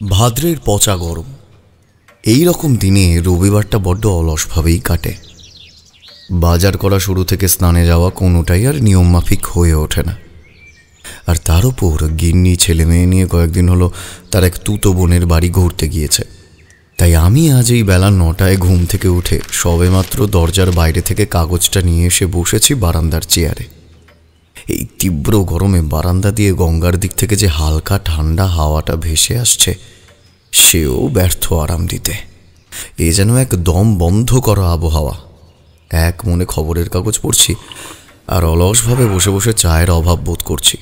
ভাদ্রের পচা গরম। এই রকম দিনে রবিবারটা বড্ড অলসভাবেই কাটে। বাজার করা শুরু থেকে স্নানে যাওয়া কোনোটাই আর নিয়মমাফিক হয়ে ওঠে না। আর তার উপর গিন্নি ছেলে মেয়ে নিয়ে কয়েকদিন হলো তার এক তুতো বোনের বাড়ি ঘুরতে গিয়েছে। তাই আমি আজ এই বেলা 9টায় ঘুম থেকে উঠে সবেমাত্র দরজার বাইরে থেকে কাগজটা নিয়ে এসে বসেছি বারান্দার চেয়ারে। এই তীব্র গরমে বারান্দা দিয়ে গঙ্গার দিক থেকে যে হালকা ঠান্ডা হাওয়াটা ভেসে আসছে, সেও ব্যর্থ আরাম দিতে। এ যেন এক দম বন্ধ করা আবহাওয়া। এক মনে খবরের কাগজ পড়ছি আর অলসভাবে বসে বসে চায়ের অভাব বোধ করছি।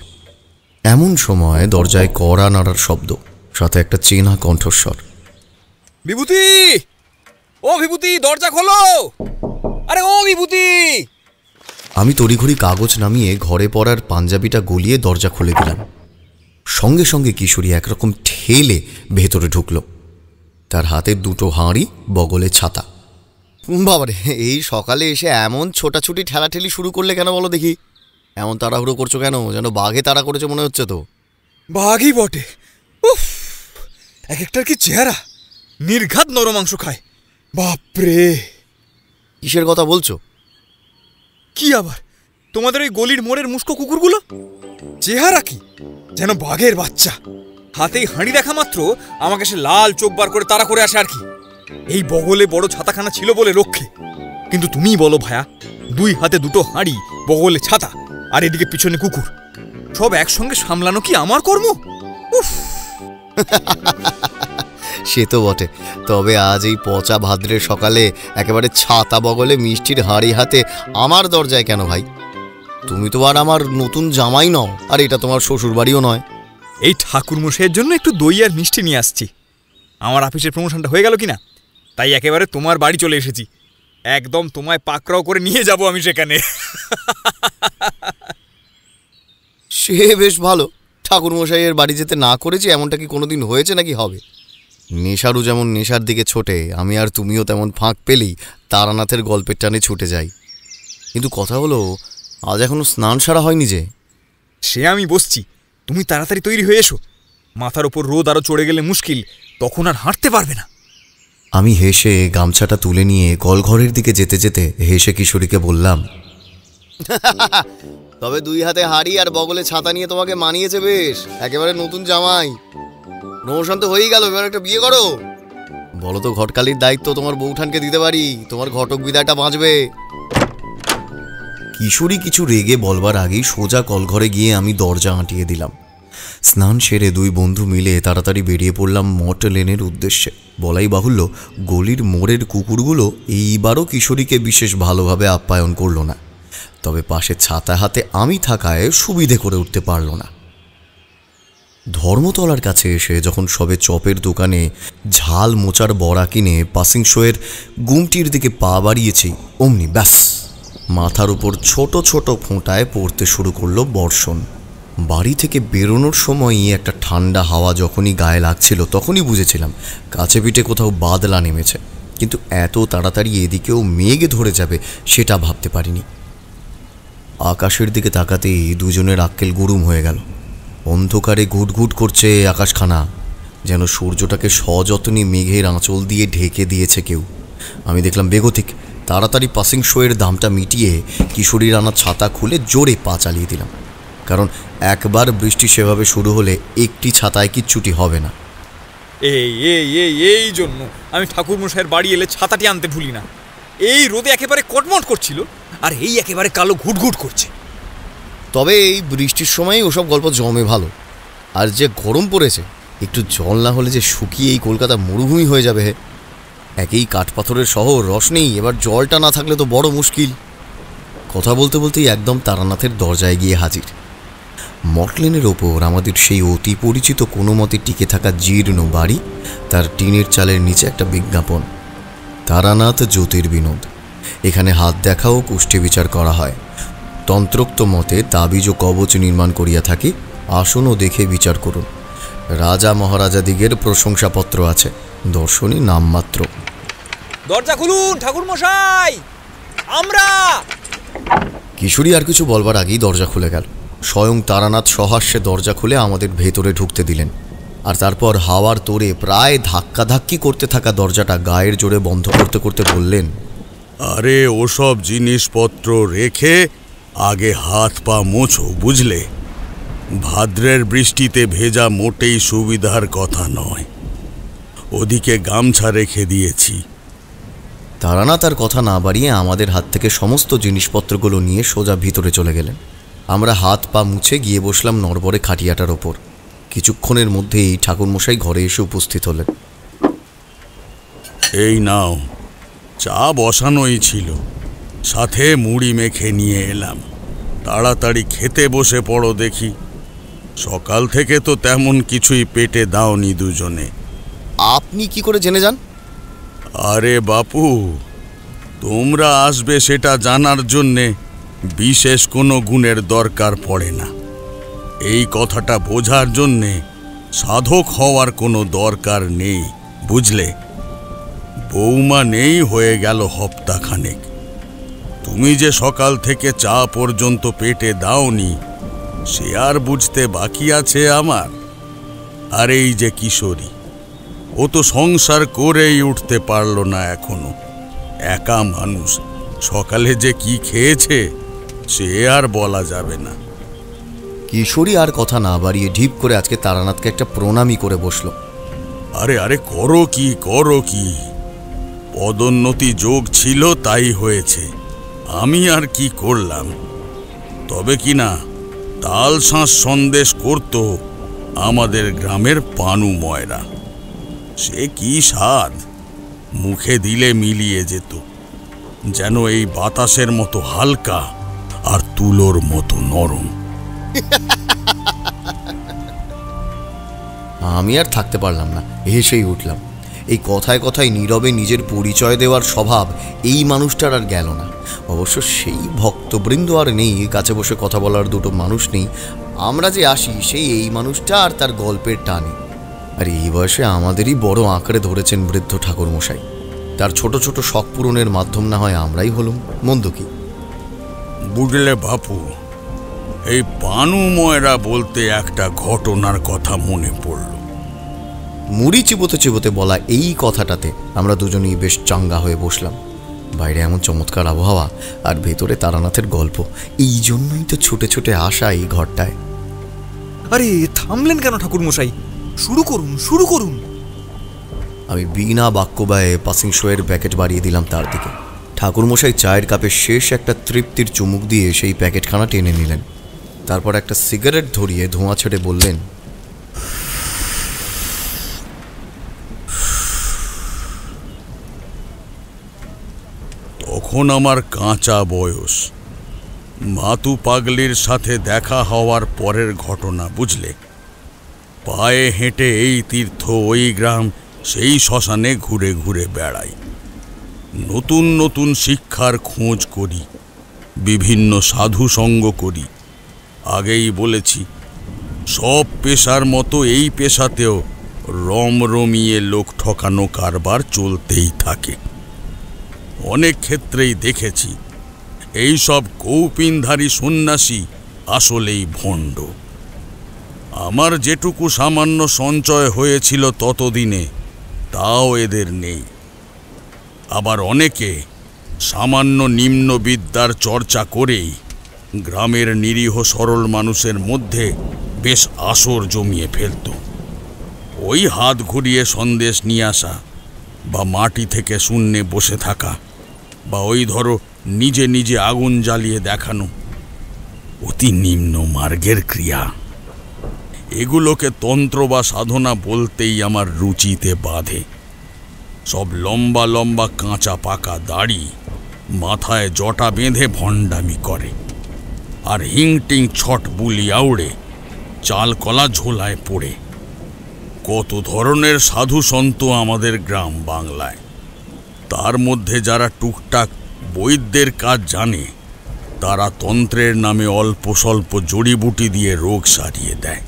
এমন সময় দরজায় কড়া নাড়ার শব্দ, সাথে একটা চেনা কণ্ঠস্বর। বিভূতি, ও বিভূতি, দরজা খোলো! আরে ও বিভূতি! আমি তড়িঘড়ি কাগজ নামিয়ে ঘরে পড়ার পাঞ্জাবিটা গলিয়ে দরজা খুলে দিলাম। সঙ্গে সঙ্গে কিশোরী একরকম ঠেলে ভেতরে ঢুকল। তার হাতে দুটো হাঁড়ি, বগলে ছাতা। বাবারে, এই সকালে এসে এমন ছোটাছুটি ঠেলাঠেলি শুরু করলে কেন বলো দেখি? এমন তাড়াহুড়ো করছো কেন? যেন বাঘে তাড়া করেছে মনে হচ্ছে তো। বাঘই বটে। উফ, এক একটার কি চেহারা! নির্ঘাত নরমাংস খায়। বাপরে! কিসের কথা বলছো? কি আবার তোমাদের ওই গলির মোড়ের মুস্কো কুকুরগুলো? চেহারা কি যেন বাঘের বাচ্চা। হাতেই হাঁড়ি দেখা মাত্র আমাকে সে লাল চোখ বার করে তাড়া করে আসে আর কি। এই বগলে বড় ছাতাখানা ছিল বলে রক্ষে, কিন্তু তুমিই বলো ভায়া, 2 হাতে 2টো হাঁড়ি, বগলে ছাতা, আর এদিকে পিছনে কুকুর, সব একসঙ্গে সামলানো কি আমার কর্ম? উফ! সে তো বটে, তবে আজ এই পচা ভাদ্রের সকালে একেবারে ছাতা বগলে মিষ্টির হাঁড়ি হাতে আমার দরজায় কেন ভাই? তুমি তো আর আমার নতুন জামাই নও, আর এটা তোমার শ্বশুর বাড়িও নয়। এই ঠাকুরমশাইয়ের জন্য একটু দই আর মিষ্টি নিয়ে আসছি। আমার অফিসের প্রমোশনটা হয়ে গেল কিনা, তাই একেবারে তোমার বাড়ি চলে এসেছি। একদম তোমায় পাকড়াও করে নিয়ে যাব আমি সেখানে। সে বেশ ভালো। ঠাকুরমশাইয়ের বাড়ি যেতে না করেছি এমনটা কি কোনোদিন হয়েছে নাকি হবে? নেশারও যেমন নেশার দিকে ছোটে, আমি আর তুমিও তেমন ফাঁক পেলেই তারানাথের গল্পের টানে ছুটে যাই। কিন্তু কথা হলো, আজ এখনো স্নান সারা হয়নি যে। সে আমি বসছি, তুমি তাড়াতাড়ি তৈরি হয়ে এসো। মাথার ওপর রোদ আরো চড়ে গেলে মুশকিল, তখন আর হাঁটতে পারবে না। আমি হেসে গামছাটা তুলে নিয়ে কলঘরের দিকে যেতে যেতে হেসে কিশোরীকে বললাম, তবে 2 হাতে হাঁড়ি আর বগলে ছাতা নিয়ে তোমাকে মানিয়েছে বেশ, একেবারে নতুন জামাই। প্রমোশন তো হয়েই গেল, এবার একটা বিয়ে করো। বলো তো, ঘটকালির দায়িত্ব তোমার বউঠানকে দিতে পারি, তোমার ঘটক বিদায়টা বাঁচবে। কিশোরী কিছু রেগে বলবার আগেই সোজা কলঘরে গিয়ে আমি দরজা আঁটিয়ে দিলাম। স্নান সেরে 2 বন্ধু মিলে তাড়াতাড়ি বেরিয়ে পড়লাম মঠ লেনের উদ্দেশ্যে। বলাই বাহুল্য, গলির মোড়ের কুকুরগুলো এইবারও কিশোরীকে বিশেষ ভালোভাবে আপ্যায়ন করল না। তবে পাশে ছাতা হাতে আমি থাকায় সুবিধে করে উঠতে পারল না। ধর্মতলার কাছে এসে যখন সবে চপের দোকানে ঝাল মোচার বড়া কিনে পাসিং শোয়ের গুমটির দিকে পা বাড়িয়েছি, অমনি ব্যাস, মাথার উপর ছোট ছোট ফোঁটায় পড়তে শুরু করলো বর্ষণ। বাড়ি থেকে বেরোনোর সময়ই একটা ঠান্ডা হাওয়া যখনই গায়ে লাগছিল, তখনই বুঝেছিলাম কাছে পিঠে কোথাও বাদলা নেমেছে। কিন্তু এত তাড়াতাড়ি এদিকেও মেঘ ধরে যাবে সেটা ভাবতে পারিনি। আকাশের দিকে তাকাতেই দুজনের আক্কেল গুরুম হয়ে গেল। অন্ধকারে ঘুটঘুট করছে আকাশখানা, যেন সূর্যটাকে সযত্নে মেঘের আঁচল দিয়ে ঢেকে দিয়েছে কেউ। আমি দেখলাম বেগতিক, তাড়াতাড়ি পাসিং শোয়ের দামটা মিটিয়ে কিশোরীর আনা ছাতা খুলে জোরে পা চালিয়ে দিলাম। কারণ একবার বৃষ্টি সেভাবে শুরু হলে একটি ছাতায় কিচ্ছুটি হবে না। এই জন্য আমি ঠাকুরমশাইয়ের বাড়ি এলে ছাতাটি আনতে ভুলি না। এই রোদে একেবারে কটমট করছিল, আর এই একেবারে কালো ঘুটঘুট করছে। তবে এই বৃষ্টির সময় ওসব গল্প জমে ভালো। আর যে গরম পড়েছে, একটু জল না হলে যে শুকিয়ে এই কলকাতা মরুভূমি হয়ে যাবে। একেই কাঠপাথরের শহর, রস নেই, এবার জলটা না থাকলে তো বড় মুশকিল। কথা বলতে বলতেই একদম তারানাথের দরজায় গিয়ে হাজির। মটলেনের ওপর আমাদের সেই অতি পরিচিত কোনো মতে টিকে থাকা জীর্ণ বাড়ি, তার টিনের চালের নিচে একটা বিজ্ঞাপন, তারানাথ জ্যোতির্বিনোদ। এখানে হাত দেখা ও কুষ্ঠি বিচার করা হয়। তন্ত্রোক্ত মতে তাবিজ ও কবচ নির্মাণ করিয়া থাকি, আসন ও দেখে বিচার করুন। রাজা মহারাজাদিগের প্রশংসাপত্র আছে, দর্শনী নামমাত্র। দরজা খুলুন ঠাকুরমশাই, আমরা। কিশোরী আর কিছু বলবার আগেই দরজা খুলে গেল। স্বয়ং তারানাথ সহাস্যে দরজা খুলে আমাদের ভেতরে ঢুকতে দিলেন। আর তারপর হাওয়ার তোড়ে প্রায় ধাক্কাধাক্কি করতে থাকা দরজাটা গায়ের জোরে বন্ধ করতে করতে বললেন, আরে ওসব জিনিসপত্র রেখে আগে হাত পা মোছো, বুঝলে? ভাদ্রের বৃষ্টিতে ভেজা মোটেই সুবিধার কথা নয়। ওদিকে গামছা রেখে দিয়েছি। তারানাথ তার কথা না বাড়িয়ে আমাদের হাত থেকে সমস্ত জিনিসপত্রগুলো নিয়ে সোজা ভিতরে চলে গেলেন। আমরা হাত পা মুছে গিয়ে বসলাম নড়বড়ে খাটিয়াটার ওপর। কিছুক্ষণের মধ্যেই ঠাকুরমশাই ঘরে এসে উপস্থিত হলেন। এই নাও, চা বসানোই ছিল, সাথে মুড়ি মেখে নিয়ে এলাম। তাড়াতাড়ি খেতে বসে পড়ো দেখি। সকাল থেকে তো তেমন কিছুই পেটে দাওনি দুজনে। আপনি কি করে জেনে যান? আরে বাপু, তোমরা আসবে সেটা জানার জন্যে বিশেষ কোনো গুণের দরকার পড়ে না। এই কথাটা বোঝার জন্যে সাধক হওয়ার কোনো দরকার নেই, বুঝলে? বৌমা নেই হয়ে গেল হপ্তাখানেক। তুমি যে সকাল থেকে চা পর্যন্ত পেটে দাওনি সে আর বুঝতে বাকি আছে আমার? আর এই যে কিশোরী, ও তো সংসার করেই উঠতে পারল না এখনো। একা মানুষ, সকালে যে কি খেয়েছে সে আর বলা যাবে না। কিশোরী আর কথা না বাড়িয়ে ঢিপ করে আজকে তারানাথকে একটা প্রণামী করে বসলো। আরে আরে, করো কি করো কি, পদোন্নতি যোগ ছিল তাই হয়েছে, আমি আর কি করলাম? তবে কি না, তাল শাঁস সন্দেশ করত আমাদের গ্রামের পানু ময়রা। সে কি স্বাদ, মুখে দিলে মিলিয়ে যেত, যেন এই বাতাসের মতো হালকা আর তুলোর মতো নরম। আমি আর থাকতে পারলাম না, হেসেই উঠলাম। এই কথায় কথায় নীরবে নিজের পরিচয় দেওয়ার স্বভাব এই মানুষটার আর গেল না। অবশ্য সেই ভক্তবৃন্দ আর নেই, কাছে বসে কথা বলার দুটো মানুষ নেই। আমরা যে আসি সেই এই মানুষটা আর তার গল্পের টানে। আর এই বয়সে আমাদেরই বড় আঁকড়ে ধরেছেন বৃদ্ধ ঠাকুরমশাই। তার ছোট ছোট শখ পূরণের মাধ্যম না হয় আমরাই হলুম, মন্দ কি? বুঝলে বাপু, এই পানু ময়রা বলতে একটা ঘটনার কথা মনে পড়ল। মুড়ি চিবোতে চিবোতে বলা এই কথাটাতে আমরা দুজনেই বেশ চাঙ্গা হয়ে বসলাম। বাইরে এমন চমৎকার আবহাওয়া, আর ভেতরে তারানাথের গল্প। এই জন্যই তো ছুটে ছুটে আসা এই ঘরটায়। আরে থামলেন কেন ঠাকুরমশাই? শুরু করুন, শুরু করুন। আমি বিনা বাক্য ব্যয়ে পাসিং শোয়ের প্যাকেট বাড়িয়ে দিলাম তার দিকে। ঠাকুরমশাই চায়ের কাপে শেষ একটা তৃপ্তির চুমুক দিয়ে সেই প্যাকেটখানা টেনে নিলেন। তারপর একটা সিগারেট ধরিয়ে ধোঁয়া ছেড়ে বললেন, তখন আমার কাঁচা বয়স, মাতু পাগলির সাথে দেখা হওয়ার পরের ঘটনা, বুঝলে? পায়ে হেঁটে এই তীর্থ ওই গ্রাম সেই শ্মশানে ঘুরে ঘুরে বেড়াই। নতুন নতুন শিক্ষার খোঁজ করি, বিভিন্ন সাধু সঙ্গ করি। আগেই বলেছি, সব পেশার মতো এই পেশাতেও রমরমিয়ে লোক ঠকানো কারবার চলতেই থাকে। অনেক ক্ষেত্রেই দেখেছি এই সব কৌপিনধারী সন্ন্যাসী আসলেই ভণ্ড। আমার যেটুকু সামান্য সঞ্চয় হয়েছিল ততদিনে তাও এদের নেই। আবার অনেকে সামান্য নিম্ন বিদ্যার চর্চা করেই গ্রামের নিরীহ সরল মানুষের মধ্যে বেশ আসর জমিয়ে ফেলত। ওই হাত ঘুরিয়ে সন্দেশ নিয়ে আসা, বা মাটি থেকে শূন্যে বসে থাকা, বা ওই ধরো নিজে নিজে আগুন জ্বালিয়ে দেখানো, অতি নিম্ন মার্গের ক্রিয়া। এগুলোকে তন্ত্র বা সাধনা বলতেই আমার রুচিতে বাধে। সব লম্বা লম্বা কাঁচা পাকা দাড়ি, মাথায় জটা বেঁধে ভণ্ডামি করে, আর হিংটিং ছট বুলি আউড়ে চাল কলা ঝোলায় পড়ে। কত ধরনের সাধু সন্ত আমাদের গ্রাম বাংলায়। তার মধ্যে যারা টুকটাক বৈদ্যের কাজ জানে তারা তন্ত্রের নামে অল্প স্বল্প জড়িবুটি দিয়ে রোগ সারিয়ে দেয়।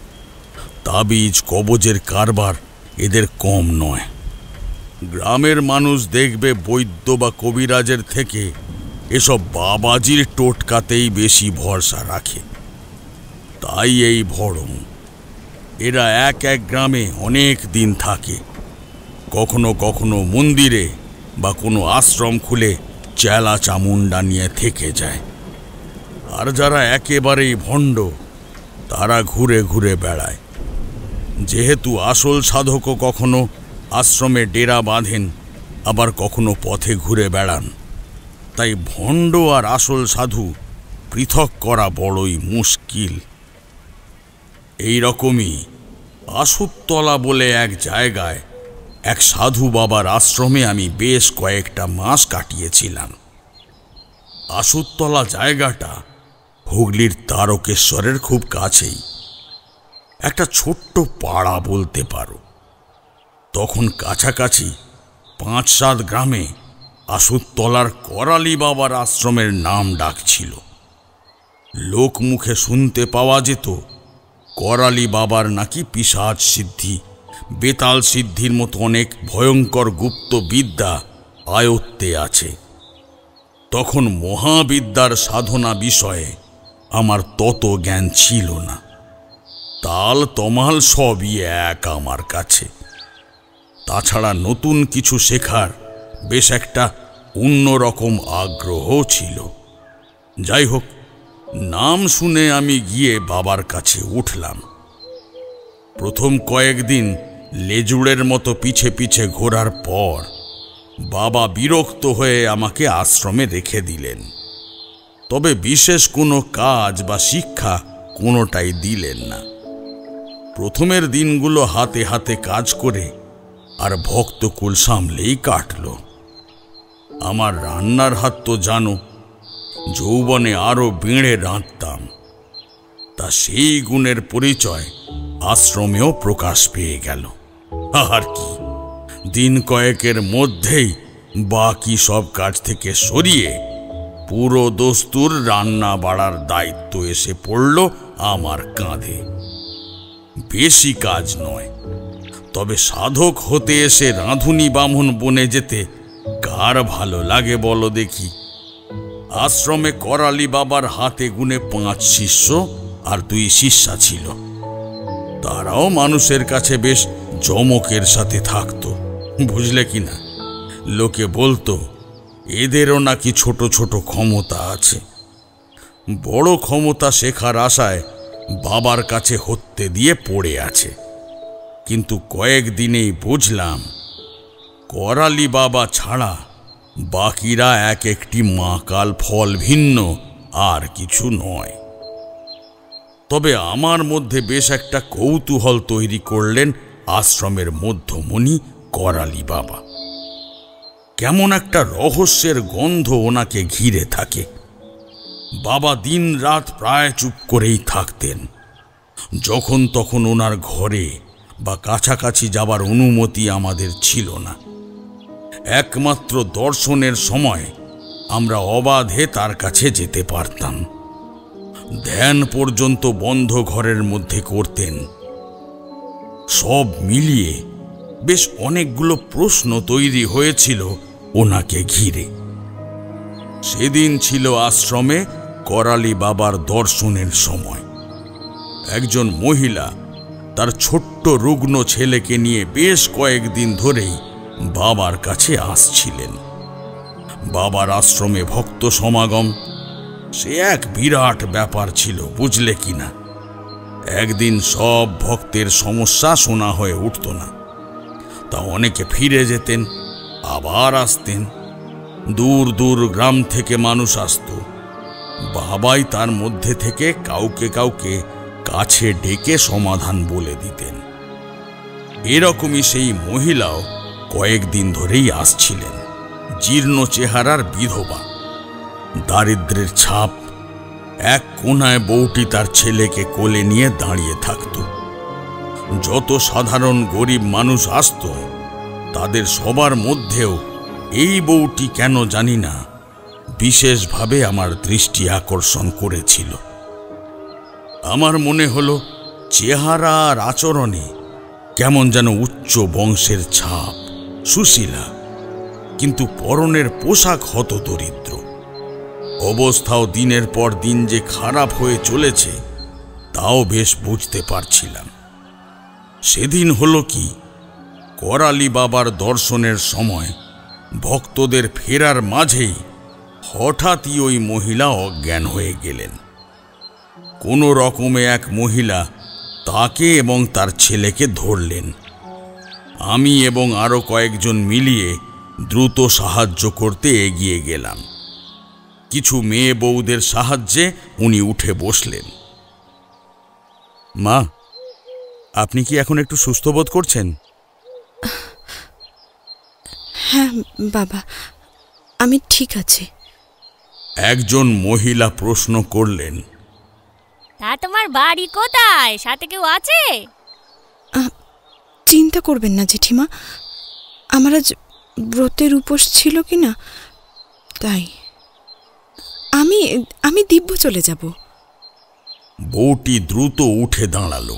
তাবিজ কবজের কারবার এদের কম নয়। গ্রামের মানুষ দেখবে বৈদ্য বা কবিরাজের থেকে এসব বাবাজির টোটকাতেই বেশি ভরসা রাখে। তাই এই ভরম। এরা এক এক গ্রামে অনেক দিন থাকে, কখনো কখনো মন্দিরে বা কোনো আশ্রম খুলে চেলা চামুন্ডা নিয়ে থেকে যায়। আর যারা একেবারেই ভণ্ড তারা ঘুরে ঘুরে বেড়ায়। যেহেতু আসল সাধকও কখনো আশ্রমে ডেরা বাঁধেন, আবার কখনো পথে ঘুরে বেড়ান, তাই ভণ্ড আর আসল সাধু পৃথক করা বড়ই মুশকিল। এই রকমই আসুতলা বলে এক জায়গায় এক সাধু বাবার আশ্রমে আমি বেশ কয়েকটা মাস কাটিয়েছিলাম। আসুতলা জায়গাটা হুগলির তারকেশ্বরের খুব কাছেই, একটা ছোট্ট পাড়া বলতে পারো। তখন কাছাকাছি ৫-৭ গ্রামে আসুতলার করালি বাবার আশ্রমের নাম ডাক ছিল। লোক মুখে শুনতে পাওয়া যেত করালি বাবার নাকি পিশাচ সিদ্ধি, বেতাল সিদ্ধির মতো অনেক ভয়ঙ্কর গুপ্ত বিদ্যা আয়ত্তে আছে। তখন মহাবিদ্যার সাধনা বিষয়ে আমার তত জ্ঞান ছিল না। তাল তমাল সবই এক আমার কাছে। তাছাড়া নতুন কিছু শেখার বেশ একটা অন্যরকম আগ্রহ ছিল। যাই হোক, নাম শুনে আমি গিয়ে বাবার কাছে উঠলাম। প্রথম কয়েকদিন লেজুড়ের মতো পিছে পিছে ঘোরার পর বাবা বিরক্ত হয়ে আমাকে আশ্রমে রেখে দিলেন। তবে বিশেষ কোনো কাজ বা শিক্ষা কোনোটাই দিলেন না। প্রথমের দিনগুলো হাতে হাতে কাজ করে আর ভক্তকুল সামলেই কাটল। আমার রান্নার হাত তো জানো, যৌবনে আরো বেড়ে রাঁধতাম, তা সেই গুণের পরিচয় আশ্রমেও প্রকাশ পেয়ে গেল। আর কি, দিন কয়েকের মধ্যেই বাকি সব কাজ থেকে সরিয়ে পুরো দস্তুর রান্না বাড়ার দায়িত্ব এসে পড়ল আমার কাঁধে। বেশি কাজ নয়, তবে সাধক হতে এসে রাঁধুনি বামুন বনে যেতে কার ভালো লাগে বলো দেখি। আশ্রমে করালি বাবার হাতে গুনে 5 শিষ্য আর 2 শিষ্যা ছিল। তারাও মানুষের কাছে বেশ জমকের সাথে থাকতো, বুঝলে কিনা। লোকে বলতো এদেরও নাকি ছোট ছোট ক্ষমতা আছে। বড় ক্ষমতা শেখার আশায় বাবার কাছে হত্যে দিয়ে পড়ে আছে। কিন্তু কয়েকদিনেই বুঝলাম করালি বাবা ছাড়া বাকিরা এক একটি মাকাল ফল ভিন্ন, আর কিছু নয়। তবে আমার মধ্যে বেশ একটা কৌতূহল তৈরি করলেন আশ্রমের মধ্যমণি করালি বাবা। কেমন একটা রহস্যের গন্ধ ওনাকে ঘিরে থাকে। বাবা দিন রাত প্রায় চুপ করেই থাকতেন। যখন তখন ওনার ঘরে বা কাছাকাছি যাবার অনুমতি আমাদের ছিল না। একমাত্র দর্শনের সময় আমরা অবাধে তার কাছে যেতে পারতাম। ধ্যান পর্যন্ত বন্ধ ঘরের মধ্যে করতেন। সব মিলিয়ে বেশ অনেকগুলো প্রশ্ন তৈরি হয়েছিল ওনাকে ঘিরে। সেদিন ছিল আশ্রমে করালি বাবার দর্শনের সময়। একজন মহিলা তার ছোট্ট রুগ্ন ছেলেকে নিয়ে বেশ কয়েকদিন ধরেই বাবার কাছে আসছিলেন। বাবার আশ্রমে ভক্ত সমাগম সে এক বিরাট ব্যাপার ছিল, বুঝলে কিনা। একদিন সব ভক্তের সমস্যা শোনা হয়ে উঠত না, তা অনেকে ফিরে যেতেন, আবার আসতেন। দূর দূর গ্রাম থেকে মানুষ আসত। বাবাই তার মধ্যে থেকে কাউকে কাউকে কাছে ডেকে সমাধান বলে দিতেন। এরকমই সেই মহিলাও কয়েকদিন ধরেই আসছিলেন। জীর্ণ চেহারার বিধবা, দারিদ্র্যের ছাপ। এক কোনায় বউটি তার ছেলেকে কোলে নিয়ে দাঁড়িয়ে থাকত। যত সাধারণ গরিব মানুষ আসত, তাদের সবার মধ্যেও এই বউটি কেন জানি না বিশেষভাবে আমার দৃষ্টি আকর্ষণ করেছিল। আমার মনে হলো চেহারা আর আচরণে কেমন যেন উচ্চ বংশের ছাপ, সুশীলা, কিন্তু পরনের পোশাক হতদরিদ্র। অবস্থাও দিনের পর দিন যে খারাপ হয়ে চলেছে তাও বেশ বুঝতে পারছিলাম। সেদিন হলো কি, করালি বাবার দর্শনের সময় ভক্তদের ফেরার মাঝেই হঠাৎই ওই মহিলা অজ্ঞান হয়ে গেলেন। কোনো রকমে এক মহিলা তাকে এবং তার ছেলেকে ধরলেন। আমি এবং আরও কয়েকজন মিলিয়ে দ্রুত সাহায্য করতে এগিয়ে গেলাম। কিছু মেয়ে বউদের সাহায্যে উনি উঠে বসলেন। মা, আপনি কি এখন একটু সুস্থ বোধ করছেন? হ্যাঁ বাবা, আমি ঠিক আছি। একজন মহিলা প্রশ্ন করলেন, তা তোমার বাড়ি কোথায়? সাথে কেউ আছে? চিন্তা করবেন না জেঠিমা, আমার আজ ব্রতের উপোস ছিল কি না, তাই আমি দিব্য চলে যাব। বউটি দ্রুত উঠে দাঁড়ালো।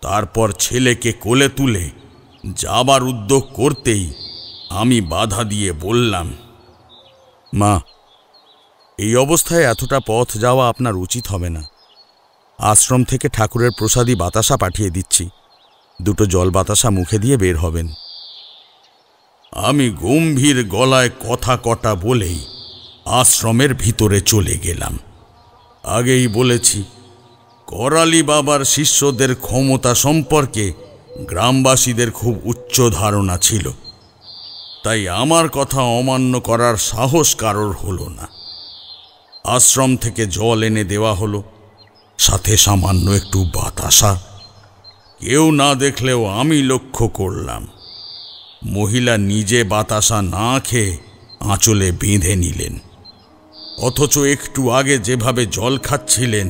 তারপর ছেলেকে কোলে তুলে যাবার উদ্যোগ করতেই আমি বাধা দিয়ে বললাম, মা, এই অবস্থায় এতটা পথ যাওয়া আপনার উচিত হবে না। আশ্রম থেকে ঠাকুরের প্রসাদী বাতাসা পাঠিয়ে দিচ্ছি, দুটো জল বাতাসা মুখে দিয়ে বের হবেন। আমি গম্ভীর গলায় কথা কটা বলেই আশ্রমের ভিতরে চলে গেলাম। আগেই বলেছি, করালি বাবার শিষ্যদের ক্ষমতা সম্পর্কে গ্রামবাসীদের খুব উচ্চ ধারণা ছিল, তাই আমার কথা অমান্য করার সাহস কারোর হলো না। আশ্রম থেকে জল এনে দেওয়া হলো, সাথে সামান্য একটু বাতাসা। কেউ না দেখলেও আমি লক্ষ্য করলাম, মহিলা নিজে বাতাসা না খেয়ে আঁচলে বেঁধে নিলেন, অথচ একটু আগে যেভাবে জল খাচ্ছিলেন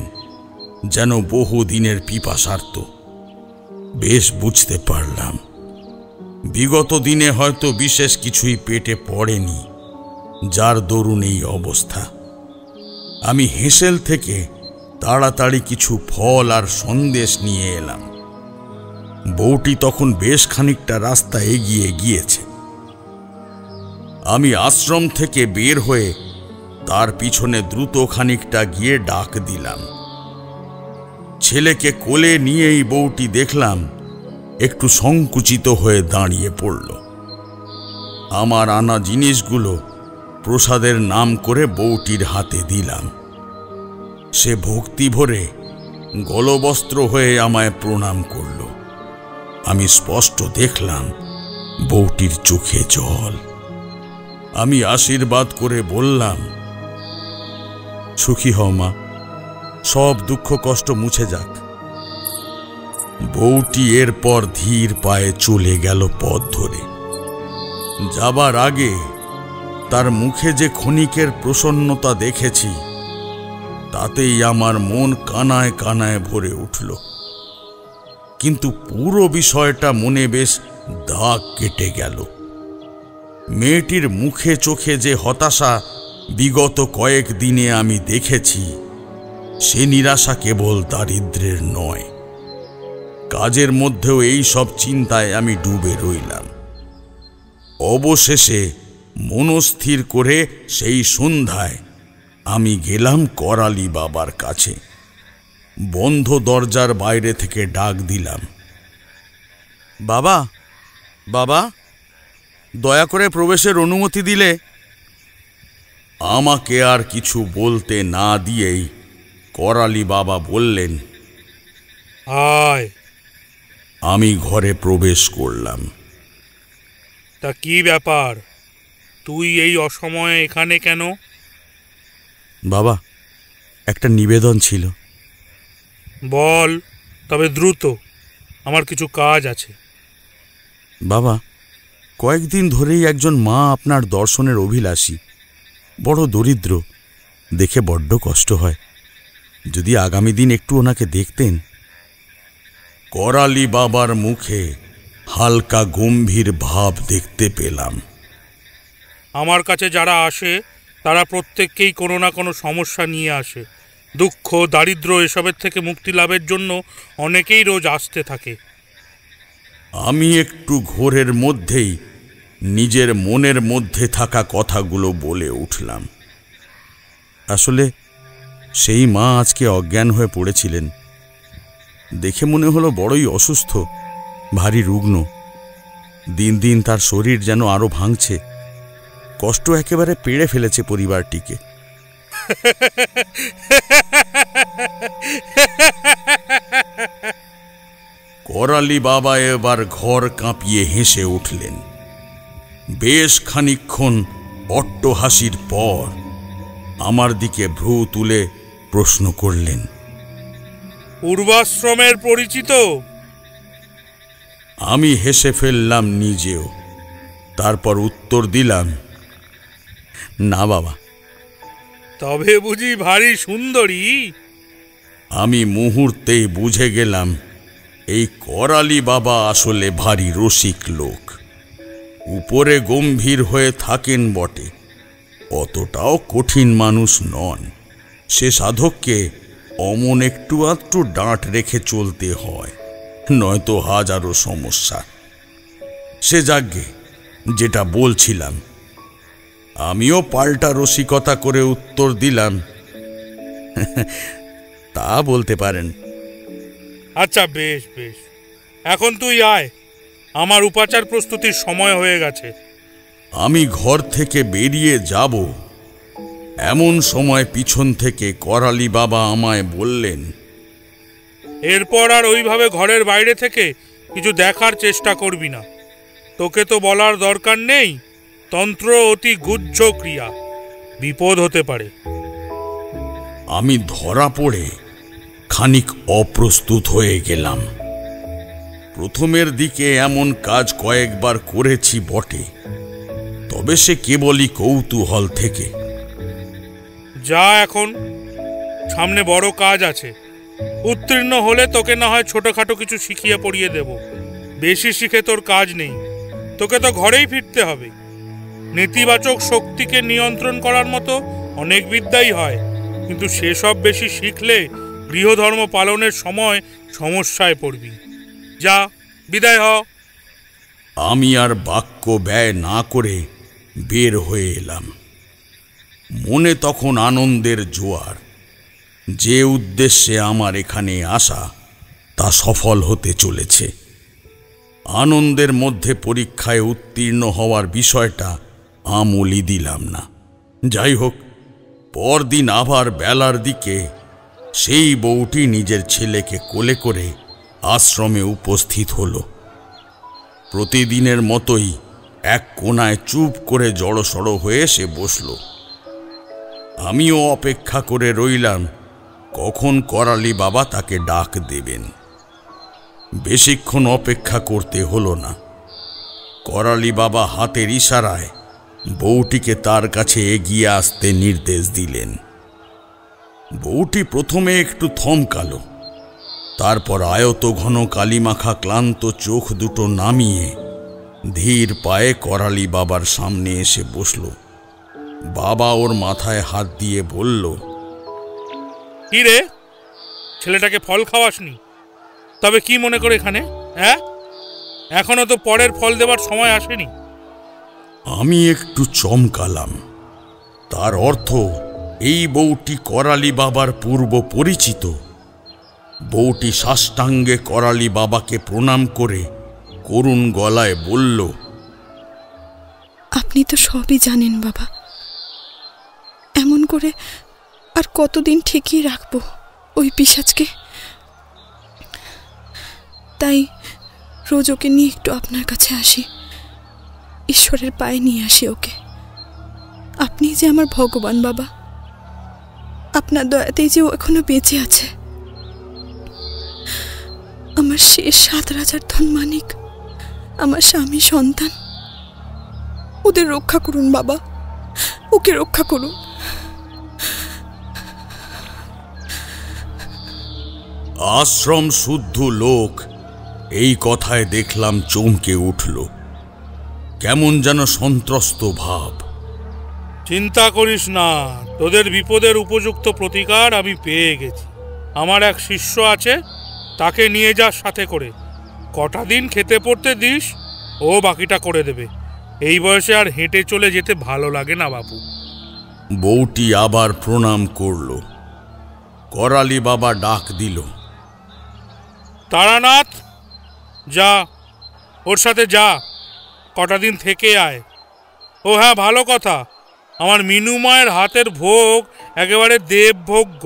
যেন বহুদিনের পিপাসার্ত। বেশ বুঝতে পারলাম, বিগত দিনে হয়তো বিশেষ কিছুই পেটে পড়েনি, যার দরুন এই অবস্থা। আমি হেসেল থেকে তাড়াতাড়ি কিছু ফল আর সন্দেশ নিয়ে এলাম। বউটি তখন বেশ খানিকটা রাস্তা এগিয়ে গিয়েছে। আমি আশ্রম থেকে বের হয়ে তার পিছনে দ্রুত খানিকটা গিয়ে ডাক দিলাম। ছেলেকে কোলে নিয়েই বউটি দেখলাম একটু সংকুচিত হয়ে দাঁড়িয়ে পড়ল। আমার আনা জিনিসগুলো প্রসাদের নাম করে বউটির হাতে দিলাম। সে ভক্তি ভরে গলবস্ত্র হয়ে আমায় প্রণাম করল। আমি স্পষ্ট দেখলাম বউটির চোখে জল। আমি আশীর্বাদ করে বললাম, সুখী হও মা, সব দুঃখ কষ্ট মুছে যাক। বউটি এরপর ধীর পায়ে চলে গেল পথ ধরে। যাবার আগে তার মুখে যে ক্ষণিকের প্রসন্নতা দেখেছি, তাতেই আমার মন কানায় কানায় ভরে উঠল। কিন্তু পুরো বিষয়টা মনে বেশ দাগ কেটে গেল। মেয়েটির মুখে চোখে যে হতাশা বিগত কয়েক দিনে আমি দেখেছি, সে নিরাশা কেবল দারিদ্র্যের নয়। কাজের মধ্যেও এই সব চিন্তায় আমি ডুবে রইলাম। অবশেষে মনস্থির করে সেই সন্ধ্যায় আমি গেলাম করালি বাবার কাছে। বন্ধ দরজার বাইরে থেকে ডাক দিলাম, বাবা, বাবা, দয়া করে প্রবেশের অনুমতি দিলে। আমাকে আর কিছু বলতে না দিয়েই করালি বাবা বললেন, আয়। আমি ঘরে প্রবেশ করলাম। তা কি ব্যাপার, তুই এই অসময়ে এখানে কেন? বাবা, একটা নিবেদন ছিল। বল, তবে দ্রুত, আমার কিছু কাজ আছে। বাবা, কয়েকদিন ধরেই একজন মা আপনার দর্শনের অভিলাষী, বড় দরিদ্র, দেখে বড্ড কষ্ট হয়। যদি আগামী দিন একটু ওনাকে দেখতেন। করালি বাবার মুখে হালকা গম্ভীর ভাব দেখতে পেলাম। আমার কাছে যারা আসে তারা প্রত্যেককেই কোনো না কোনো সমস্যা নিয়ে আসে। দুঃখ, দারিদ্র্য এসবের থেকে মুক্তি লাভের জন্য অনেকেই রোজ আসতে থাকে। আমি একটু ঘোরের মধ্যেই নিজের মনের মধ্যে থাকা কথাগুলো বলে উঠলাম। আসলে সেই মা আজকে অজ্ঞান হয়ে পড়েছিলেন। দেখে মনে হলো বড়ই অসুস্থ, ভারী রুগ্ন। দিন দিন তার শরীর যেন আরো ভাঙছে। কষ্ট একেবারে পেড়ে ফেলেছে পরিবারটিকে। করালি বাবা এবার ঘর কাঁপিয়ে হেসে উঠলেন। বেশ খানিকক্ষণ অট্টহাসির পর আমার দিকে ভ্রু তুলে প্রশ্ন করলেন, পূর্বাশ্রমের পরিচিত? আমি হেসে ফেললাম নিজেও। তারপর উত্তর দিলাম, না বাবা। তবে বুঝি ভারী সুন্দরী? আমি মুহূর্তেই বুঝে গেলাম এই করালি বাবা আসলে ভারী রসিক লোক। উপরে গম্ভীর হয়ে থাকেন বটে, অতটাও কঠিন মানুষ নন। সে সাধককে অমন একটু আধটু ডাঁট রেখে চলতে হয়, নয়তো হাজারো সমস্যা। সে যাগ্গে, যেটা বলছিলাম, আমিও পাল্টা রসিকতা করে উত্তর দিলাম, তা বলতে পারেন। আচ্ছা, বেশ বেশ, এখন তুই আয়, আমার উপাচার প্রস্তুতির সময় হয়ে গেছে। আমি ঘর থেকে বেরিয়ে যাব, এমন সময় পিছন থেকে করালি বাবা আমায় বললেন, এরপর আর ওইভাবে ঘরের বাইরে থেকে কিছু দেখার চেষ্টা করবি না। তোকে তো বলার দরকার নেই, তন্ত্র অতি গুহ্য ক্রিয়া, বিপদ হতে পারে। আমি ধরা পড়ে খানিক অপ্রস্তুত হয়ে গেলাম। প্রথমের দিকে এমন কাজ কয়েকবার করেছি বটে, তবে সে কেবলই কৌতূহল থেকে। যা, এখন সামনে বড় কাজ আছে। উত্তীর্ণ হলে তোকে না হয় ছোটখাটো কিছু শিখিয়ে পড়িয়ে দেব। বেশি শিখে তোর কাজ নেই, তোকে তো ঘরেই ফিরতে হবে। নেতিবাচক শক্তিকে নিয়ন্ত্রণ করার মতো অনেক বিদ্যাই হয়, কিন্তু সেসব বেশি শিখলে গৃহধর্ম পালনের সময় সমস্যায় পড়বি। যা, বিদায় হ। আমি আর বাক্য ব্যয় না করে বের হয়ে এলাম। মনে তখন আনন্দের জোয়ার। যে উদ্দেশ্যে আমার এখানে আসা তা সফল হতে চলেছে। আনন্দের মধ্যে পরীক্ষায় উত্তীর্ণ হওয়ার বিষয়টা আমলই দিলাম না। যাই হোক, পরদিন আবার বেলার দিকে সেই বউটি নিজের ছেলেকে কোলে করে আশ্রমে উপস্থিত হল। প্রতিদিনের মতোই এক কোণায় চুপ করে জড়সড় হয়ে সে বসল। আমিও অপেক্ষা করে রইলাম কখন করালি বাবা তাকে ডাক দেবেন। বেশিক্ষণ অপেক্ষা করতে হলো না। করালি বাবা হাতের ইশারায় বউটিকে তার কাছে এগিয়ে আসতে নির্দেশ দিলেন। বউটি প্রথমে একটু থমকালো, তারপর আয়ত ঘন কালিমাখা ক্লান্ত চোখ দুটো নামিয়ে ধীর পায়ে করালি বাবার সামনে এসে বসল। বাবা ওর মাথায় হাত দিয়ে বলল, কি রে, ছেলেটাকে ফল খাওয়াসনি? তবে কি মনে করে এখানে? হ্যাঁ, এখনো তো পরের ফল দেবার সময় আসেনি। আমি একটু চমকালাম। তার অর্থ এই বউটি করালি বাবার পূর্ব পরিচিত। বউটি সাষ্টাঙ্গে করালি বাবাকে প্রণাম করে করুণ গলায় বলল, আপনি তো সবই জানেন বাবা। এমন করে আর কতদিন ঠেকিয়ে রাখবো ওই পিশাচকে? তাই রোজ ওকে নিয়ে একটু আপনার কাছে আসি, ঈশ্বরের পায়ে নিয়ে আসি ওকে। আপনি যে আমার ভগবান বাবা, আপনার দয়াতেই যে ও এখনো বেঁচে আছে। আমার শেষ 7 রাজার ধন মানিক, আমার স্বামী সন্তান, ওদের রক্ষা করুন বাবা, ওকে রক্ষা করুন। আশ্রম শুদ্ধ লোক এই কথায় দেখলাম চমকে উঠল। কেমন যেন সন্ত্রস্ত ভাব। চিন্তা করিস না, তোদের বিপদের উপযুক্ত প্রতিকার আমি পেয়ে গেছি। আমার এক শিষ্য আছে, তাকে নিয়ে যাস সাথে করে। কটা দিন খেতে পড়তে দিস, ও বাকিটা করে দেবে। এই বয়সে আর হেঁটে চলে যেতে ভালো লাগে না বাবু। বউটি আবার প্রণাম করল। করালি বাবা ডাক দিল, তারানাথ, যা ওর সাথে যা, কটা দিন থেকে আয়। ও হ্যাঁ, ভালো কথা, আমার মিনু মায়ের হাতের ভোগ একেবারে দেবভোগ্য,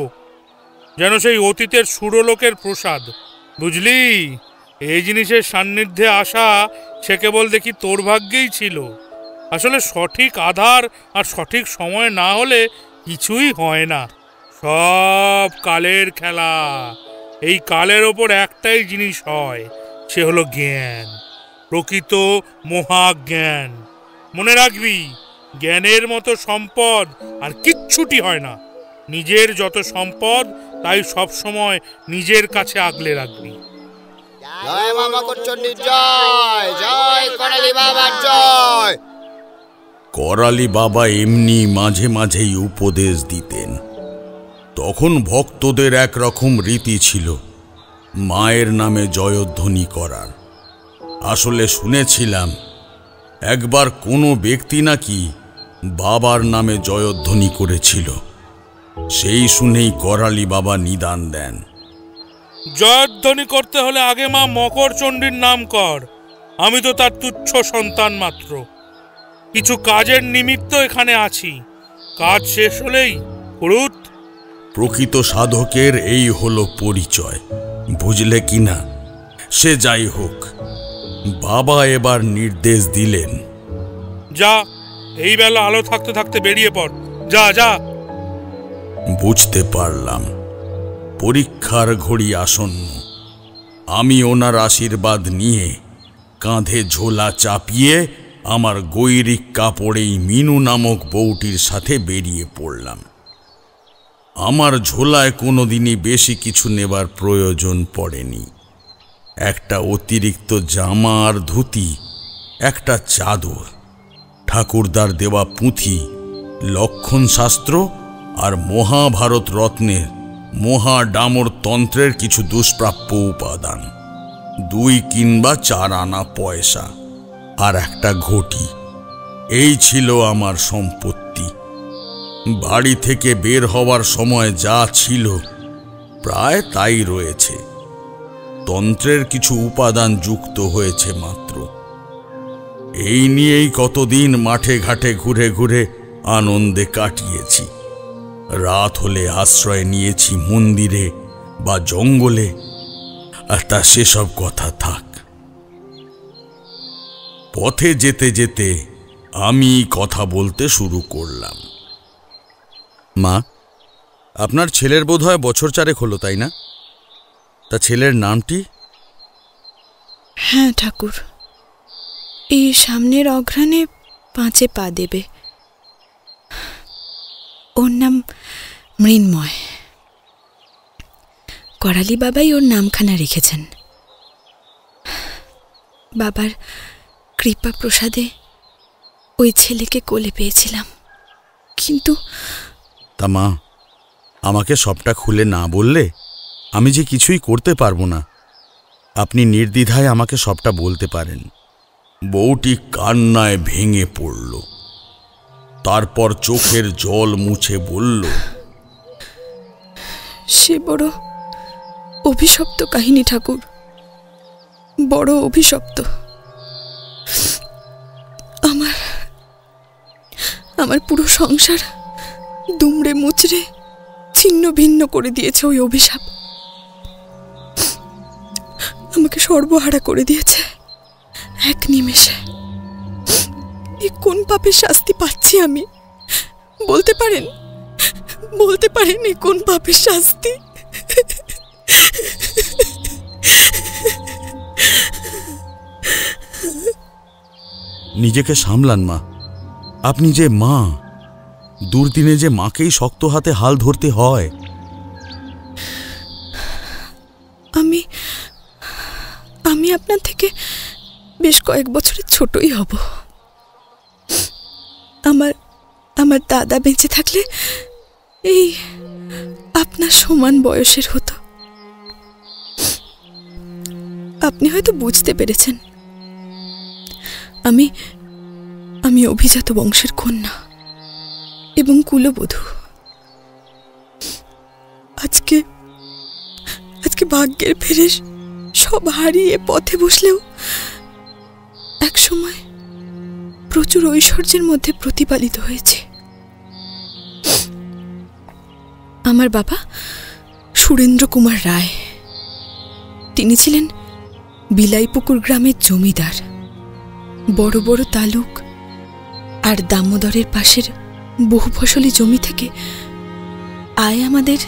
যেন সেই অতীতের সুরলোকের প্রসাদ, বুঝলি? এই জিনিসের সান্নিধ্যে আসা সে কেবল দেখি তোর ভাগ্যেই ছিল। আসলে সঠিক আধার আর সঠিক সময় না হলে কিছুই হয় না, সব কালের খেলা। এই কালের ওপর একটাই জিনিস হয়, সে হলো জ্ঞান, প্রকৃত মহাজ্ঞান। মনে রাখবি, জ্ঞানের মতো সম্পদ আর কিচ্ছুটি হয় না। নিজের যত সম্পদ তাই সব সময় নিজের কাছে আগলে রাখবি। জয় মা মকরচণ্ডীর জয়, জয় করালি বাবার জয়। করালি বাবা এমনি মাঝে মাঝেই উপদেশ দিতেন। তখন ভক্তদের একরকম রীতি ছিল মায়ের নামে জয়ধ্বনি করার। আসলে শুনেছিলাম একবার কোনো ব্যক্তি নাকি বাবার নামে জয়ধ্বনি করেছিল। সেই শুনেই করালি বাবা নিদান দেন, জয়ধ্বনি করতে হলে আগে মা মকরচণ্ডীর নাম কর। আমি তো তার তুচ্ছ সন্তান মাত্র, কিছু কাজের নিমিত্ত এখানে আছি, কাজ শেষ হলেই পুরুত। প্রকৃত সাধকের এই হলো পরিচয়, বুঝলে কিনা? সে যাই হোক, বাবা এবার নির্দেশ দিলেন, যা, এই বেলা আলো থাকতে থাকতে বেরিয়ে পড়, যা যা। বুঝতে পারলাম পরীক্ষার ঘড়ি আসন্ন। আমি ওনার আশীর্বাদ নিয়ে কাঁধে ঝোলা চাপিয়ে আমার গৈরিক কাপড়েই মিনু নামক বউটির সাথে বেরিয়ে পড়লাম। আমার ঝোলায় কোনোদিনই বেশি কিছু নেবার প্রয়োজন পড়েনি। একটা অতিরিক্ত জামা আর ধুতি, একটা চাদর, ঠাকুরদার দেওয়া পুঁথি, লক্ষণ শাস্ত্র আর মহাভারত রত্নের মহাডামর তন্ত্রের কিছু দুষ্প্রাপ্য উপাদান, 2 কিংবা 4 আনা পয়সা আর একটা ঘটি। এই ছিল আমার সম্পত্তি। বাড়ি থেকে বের হওয়ার সময় যা ছিল প্রায় তাই রয়েছে, তন্ত্রের কিছু উপাদান যুক্ত হয়েছে মাত্র। এই নিয়েই কতদিন মাঠে ঘাটে ঘুরে ঘুরে আনন্দে কাটিয়েছি। রাত হলে আশ্রয় নিয়েছি মন্দিরে বা জঙ্গলে। আর তা সেসব কথা থাক। পথে যেতে যেতে আমি কথা বলতে শুরু করলাম। মা, আপনার ছেলের বোধহয় বছর 4 হলো, তাই না? তা ছেলের নামটি? হ্যাঁ ঠাকুর, এই সামনের অঘ্রাণে 5 পা দেবে। ওর নাম মৃন্ময়। করালি বাবাই ওর নামখানা রেখেছেন। বাবার কৃপা প্রসাদে ওই ছেলেকে কোলে পেয়েছিলাম, কিন্তু তা মা, আমাকে সবটা খুলে না বললে আমি যে কিছুই করতে পারবো না। আপনি নির্দ্বিধায় আমাকে সবটা বলতে পারেন। বউটি কান্নায় ভেঙে পড়ল, তারপর চোখের জল মুছে বলল, সে বড় অভিশপ্ত কাহিনী ঠাকুর, বড় অভিশপ্ত। আমার পুরো সংসার দুমড়ে মুচড়ে ছিন্ন ভিন্ন করে দিয়েছে ওই অভিশাপ। আমাকে সর্বহারা করে দিয়েছে এক নিমেষে। এ কোন পাপের শাস্তি পাচ্ছি আমি? বলতে পারেন এ কোন পাপের শাস্তি? নিজেকে সামলান মা। আপনি যে মা, দুর্দিনে যে মাকেই শক্ত হাতে হাল ধরতে হয়। আমি আপনার থেকে বেশ কয়েক বছরের ছোটই হব। আমার দাদা বেঁচে থাকলে এই আপনার সমান বয়সের হতো। আপনি হয়তো বুঝতে পেরেছেন, আমি অভিজাত বংশের কন্যা এবং কুলবধূ। আজকে ভাগ্যের ফেরে সব হারিয়ে পথে বসলেও সময় প্রচুর ঐশ্বর্যের মধ্যে প্রতিপালিত হয়েছে। আমার বাবা সুরেন্দ্র কুমার রায়, তিনি ছিলেন বিলাইপুকুর গ্রামের জমিদার। বড় বড় তালুক আর দামোদরের পাশের বহু ফসলি জমি থেকে আয় আমাদের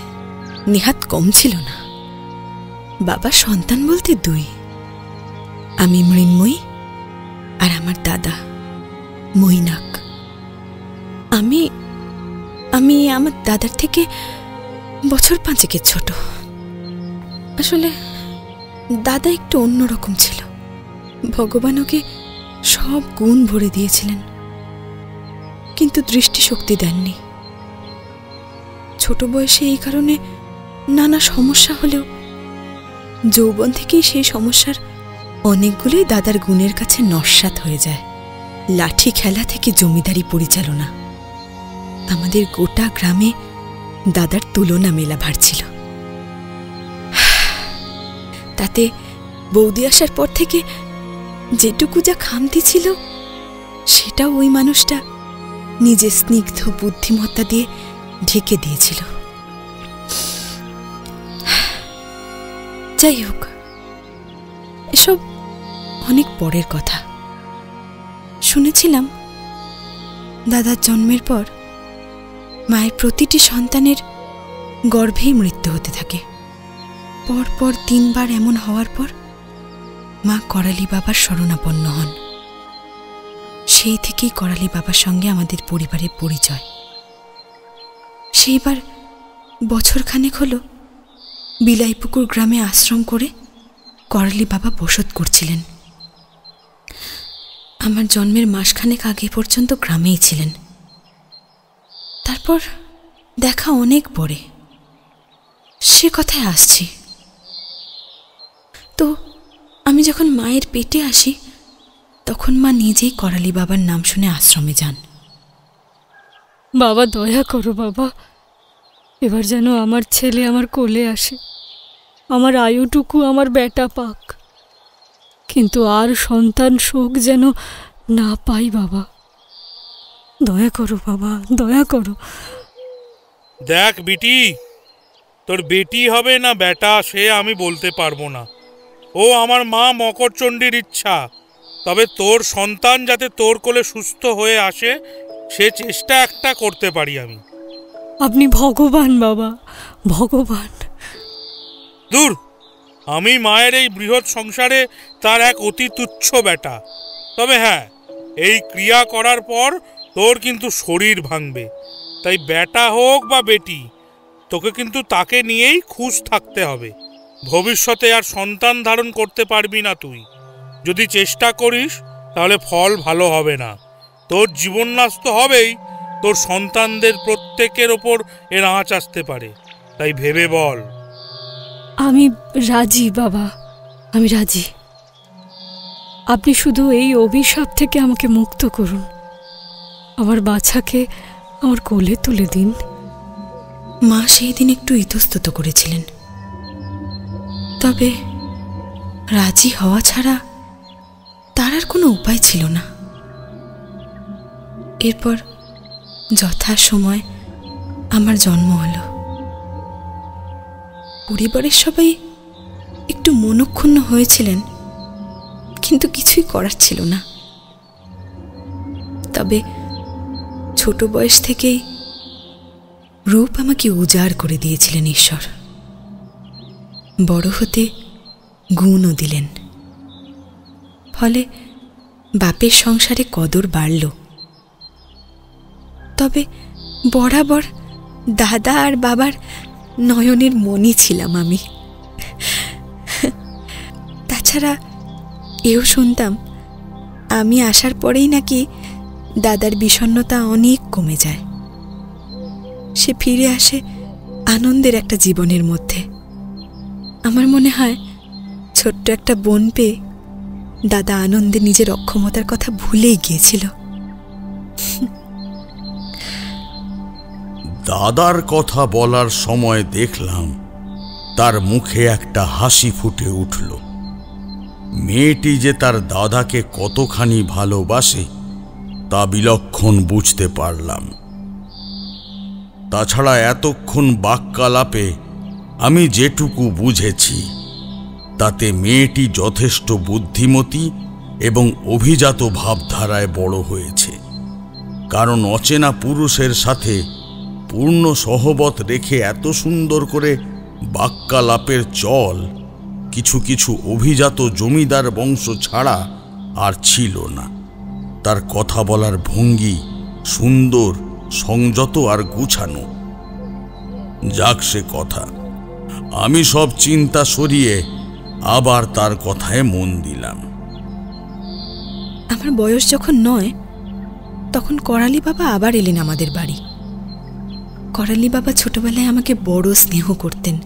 নেহাত কম ছিল না। বাবার সন্তান বলতে দুই, আমি মৃন্ময়ী আর আমার দাদা মৈনাক। আমি আমি আমার দাদার থেকে বছর 5 ছোট। আসলে দাদা একটু অন্যরকম ছিল। ভগবান ওকে সব গুণ ভরে দিয়েছিলেন, কিন্তু দৃষ্টিশক্তি দেননি। ছোট বয়সে এই কারণে নানা সমস্যা হলেও যৌবন থেকেই সেই সমস্যার অনেকগুলোই দাদার গুণের কাছে নস্যাৎ হয়ে যায়। লাঠি খেলা থেকে জমিদারি পরিচালনা, আমাদের গোটা গ্রামে দাদার তুলনা মেলা ভার ছিল। তাতে বৌদি আসার পর থেকে যেটুকু যা খামতি ছিল সেটাও ওই মানুষটা নিজের স্নিগ্ধ বুদ্ধিমত্তা দিয়ে ঢেকে দিয়েছিল। যাই হোক, এসব অনেক পরের কথা। শুনেছিলাম দাদার জন্মের পর মায়ের প্রতিটি সন্তানের গর্ভেই মৃত্যু হতে থাকে। পরপর 3 বার এমন হওয়ার পর মা করালি বাবার শরণাপন্ন হন। সেই থেকেই করালি বাবার সঙ্গে আমাদের পরিবারের পরিচয়। সেইবার বছরখানেক হলো বিলাইপুকুর গ্রামে আশ্রম করে করালি বাবা বসত করছিলেন। আমার জন্মের মাসখানেক আগে পর্যন্ত গ্রামেই ছিলেন। তারপর দেখা অনেক পরে, সে কথায় আসছি। তো আমি যখন মায়ের পেটে আসি তখন মা নিজেই করালি বাবার নাম শুনে আশ্রমে যান। বাবা, দয়া করো বাবা, এবার যেন আমার ছেলে আমার কোলে আসে, আমার আয়ুটুকু আমার বেটা পাক, কিন্তু আর সন্তান শোক যেন না পাই বাবা। দয়া করো বাবা, দয়া করো। দেখ বিটি, তোর বেটি হবে না বেটা সে আমি বলতে পারবো না, ও আমার মা মকরচণ্ডীর ইচ্ছা। তবে তোর সন্তান যাতে তোর কোলে সুস্থ হয়ে আসে সে চেষ্টা একটা করতে পারি আমি। আপনি ভগবান বাবা, ভগবান। দূর, আমি মায়ের এই বৃহৎ সংসারে তার এক অতি তুচ্ছ বেটা। তবে হ্যাঁ, এই ক্রিয়া করার পর তোর কিন্তু শরীর ভাঙবে। তাই বেটা হোক বা বেটি, তোকে কিন্তু তাকে নিয়েই খুশ থাকতে হবে। ভবিষ্যতে আর সন্তান ধারণ করতে পারবি না তুই। যদি চেষ্টা করিস তাহলে ফল ভালো হবে না। তোর জীবন নাশ তো হবেই, তোর সন্তানদের প্রত্যেকের ওপর এর আঁচ আসতে পারে। তাই ভেবে বল। আমি রাজি বাবা, আমি রাজি। আপনি শুধু এই অভিশাপ থেকে আমাকে মুক্ত করুন, আমার বাচ্চাকে আমার কোলে তুলে দিন। মা সেই দিন একটু ইতস্তত করেছিলেন, তবে রাজি হওয়া ছাড়া তার আর কোনো উপায় ছিল না। এরপর যথাসময় আমার জন্ম হলো। পরিবারের সবাই একটু মনক্ষুণ্ণ হয়েছিলেন, কিন্তু কিছুই করার ছিল না। তবে ছোট বয়স থেকেই রূপ আমাকে উজাড় করে দিয়েছিলেন ঈশ্বর। বড় হতে গুণও দিলেন, ফলে বাপের সংসারে কদর বাড়ল। তবে বরাবর দাদা আর বাবার নয়নের মনি ছিলাম আমি। তাছাড়া এও শুনতাম আমি আসার পরেই নাকি দাদার বিষণ্ণতা অনেক কমে যায়। সে ফিরে আসে আনন্দের একটা জীবনের মধ্যে। আমার মনে হয় ছোট্ট একটা বোন পেয়ে দাদা আনন্দে নিজের অক্ষমতার কথা ভুলেই গিয়েছিল। দাদার কথা বলার সময় দেখলাম তার মুখে একটা হাসি ফুটে উঠল। মেয়েটি যে তার দাদাকে কতখানি ভালোবাসে তা বিলক্ষণ বুঝতে পারলাম। তাছাড়া এতক্ষণ বাক্যালাপে আমি যেটুকু বুঝেছি তাতে মেয়েটি যথেষ্ট বুদ্ধিমতী এবং অভিজাত ভাবধারায় বড় হয়েছে। কারণ অচেনা পুরুষের সাথে পূর্ণ সহবত রেখে এত সুন্দর করে বাক্যালাপের চল কিছু কিছু অভিজাত জমিদার বংশ ছাড়া আর ছিল না। তার কথা বলার ভঙ্গি সুন্দর, সংযত আর গুছানো। যাক সে কথা, আমি সব চিন্তা সরিয়ে আবার তার কথায় মন দিলাম। আমার বয়স যখন 9 তখন করালি বাবা আবার এলেন আমাদের বাড়ি। করালি বাবা ছোটবেলায় আমাকে বড় স্নেহ করতেন।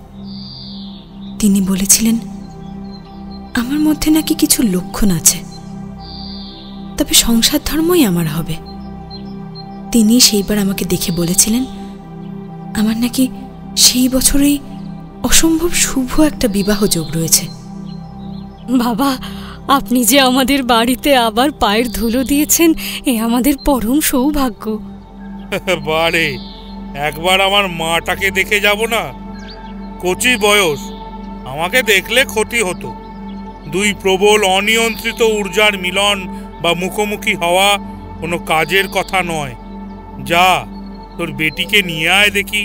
তিনি বলেছিলেন আমার মধ্যে নাকি কিছু লক্ষণ আছে, তবে সংসার ধর্মই আমার হবে। তিনি সেইবার আমাকে দেখে বলেছিলেন আমার নাকি সেই বছরেই অসম্ভব শুভ একটা বিবাহ যোগ রয়েছে। বাবা, আপনি যে আমাদের বাড়িতে আবার পায়ের ধুলো দিয়েছেন, এ আমাদের পরম সৌভাগ্য। বারে, একবার আমার মাটাকে দেখে যাব না? কচি বয়স, আমাকে দেখলে ক্ষতি হতো। দুই প্রবল অনিয়ন্ত্রিত ঊর্জার মিলন বা মুখোমুখি হওয়া কোনো কাজের কথা নয়। যা, তোর বেটিকে নিয়ে আয় দেখি।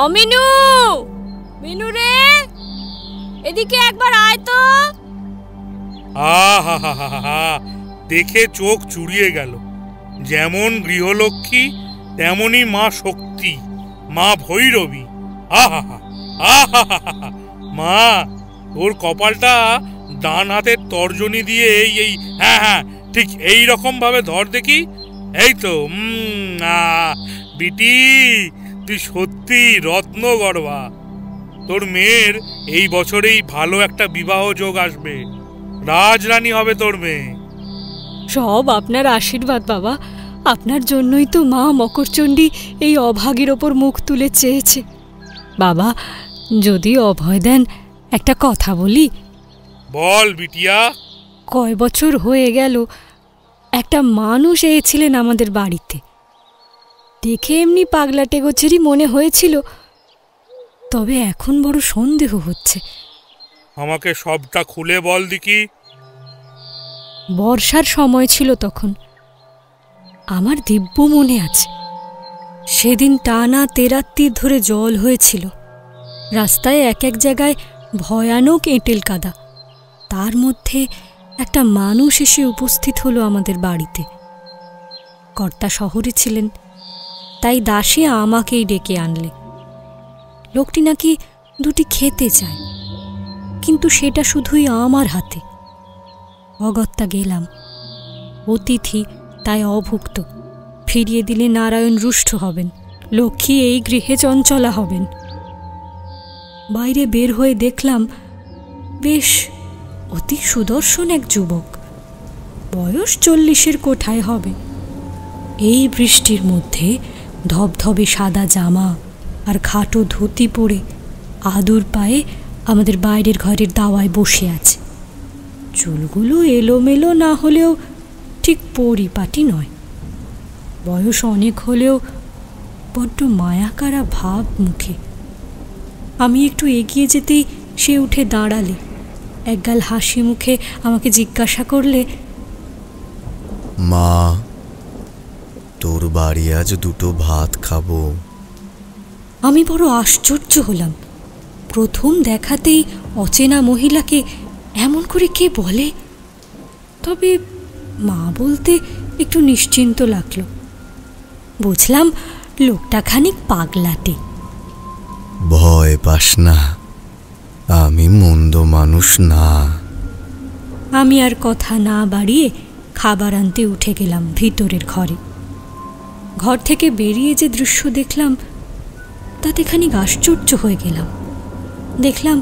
অমিনু, মিনু রে, এদিকে একবার আয় তো। আহা, দেখে চোখ চুড়িয়ে গেল। যেমন গৃহলক্ষ্মী তেমনই মা শক্তি, মা ভৈরবী। আহা, মা, তোর কপালটা ডান হাতের তর্জনী দিয়ে এই হ্যাঁ ঠিক এই রকম ভাবে ধর দেখি। এই তো, বিটি, তুই সত্যি রত্ন গর্ভা। তোর মেয়ের এই বছরেই ভালো একটা বিবাহ যোগ আসবে, রাজরানী হবে তোর মেয়ে। সব আপনার আশীর্বাদ বাবা। আপনার জন্যই তো মা মকরচণ্ডী এই অভাগীর ওপর মুখ তুলে চেয়েছে। বাবা, যদি অভয় দেন একটা কথা বলি। বল বিটিয়া। কয় বছর হয়ে গেল একটা মানুষ এসেছিলেন আমাদের বাড়িতে। দেখে এমনি পাগলাটে গোছেরই মনে হয়েছিল, তবে এখন বড় সন্দেহ হচ্ছে। আমাকে সবটা খুলে বল দেখি। বর্ষার সময় ছিল তখন। আমার দিব্য মনে আছে, সেদিন টানা 13 রাত্রি ধরে জল হয়েছিল। রাস্তায় এক এক জায়গায় ভয়ানক এঁটেল কাদা। তার মধ্যে একটা মানুষ এসে উপস্থিত হলো আমাদের বাড়িতে। কর্তা শহরে ছিলেন, তাই দাসী আমাকেই ডেকে আনলে। লোকটি নাকি দুটি খেতে চায়, কিন্তু সেটা শুধুই আমার হাতে। অগত্যা গেলাম। অতিথি তাই অভুক্ত, ফিরিয়ে দিলে নারায়ণ রুষ্ট হবেন, লক্ষ্মী এই গৃহে চঞ্চলা হবেন। বাইরে বের হয়ে দেখলাম বেশ অতি সুদর্শন এক যুবক, বয়স 40-এর কোঠায় হবে। এই বৃষ্টির মধ্যে ধবধবে সাদা জামা আর খাটো ধুতি পরে আদুর পায়ে আমাদের বাইরের ঘরের দাওয়ায় বসে আছে। চুলগুলো এলোমেলো না হলেও ঠিক পরিপাটি নয়। বয়স অনেক হলেও বড্ড মায়াকারা ভাব মুখে। আমি একটু এগিয়ে যেতেই সে উঠে দাঁড়ালে, একগাল হাসি মুখে আমাকে জিজ্ঞাসা করলে, মা, তোর বাড়ি আজ 2টো ভাত খাবো। আমি বড় আশ্চর্য হলাম। প্রথম দেখাতেই অচেনা মহিলাকে এমন করে কে বলে? তবে মা বলতে একটু নিশ্চিন্ত লাগলো। বুঝলাম লোকটা খানিক পাগলাটে। ভয় পাস না, আমি মন্দ মানুষ না। আমি আর কথা না বাড়িয়ে খাবার আনতে উঠে গেলাম ভিতরের ঘরে। ঘর থেকে বেরিয়ে যে দৃশ্য দেখলাম তাতে খানিক আশ্চর্য হয়ে গেলাম। দেখলাম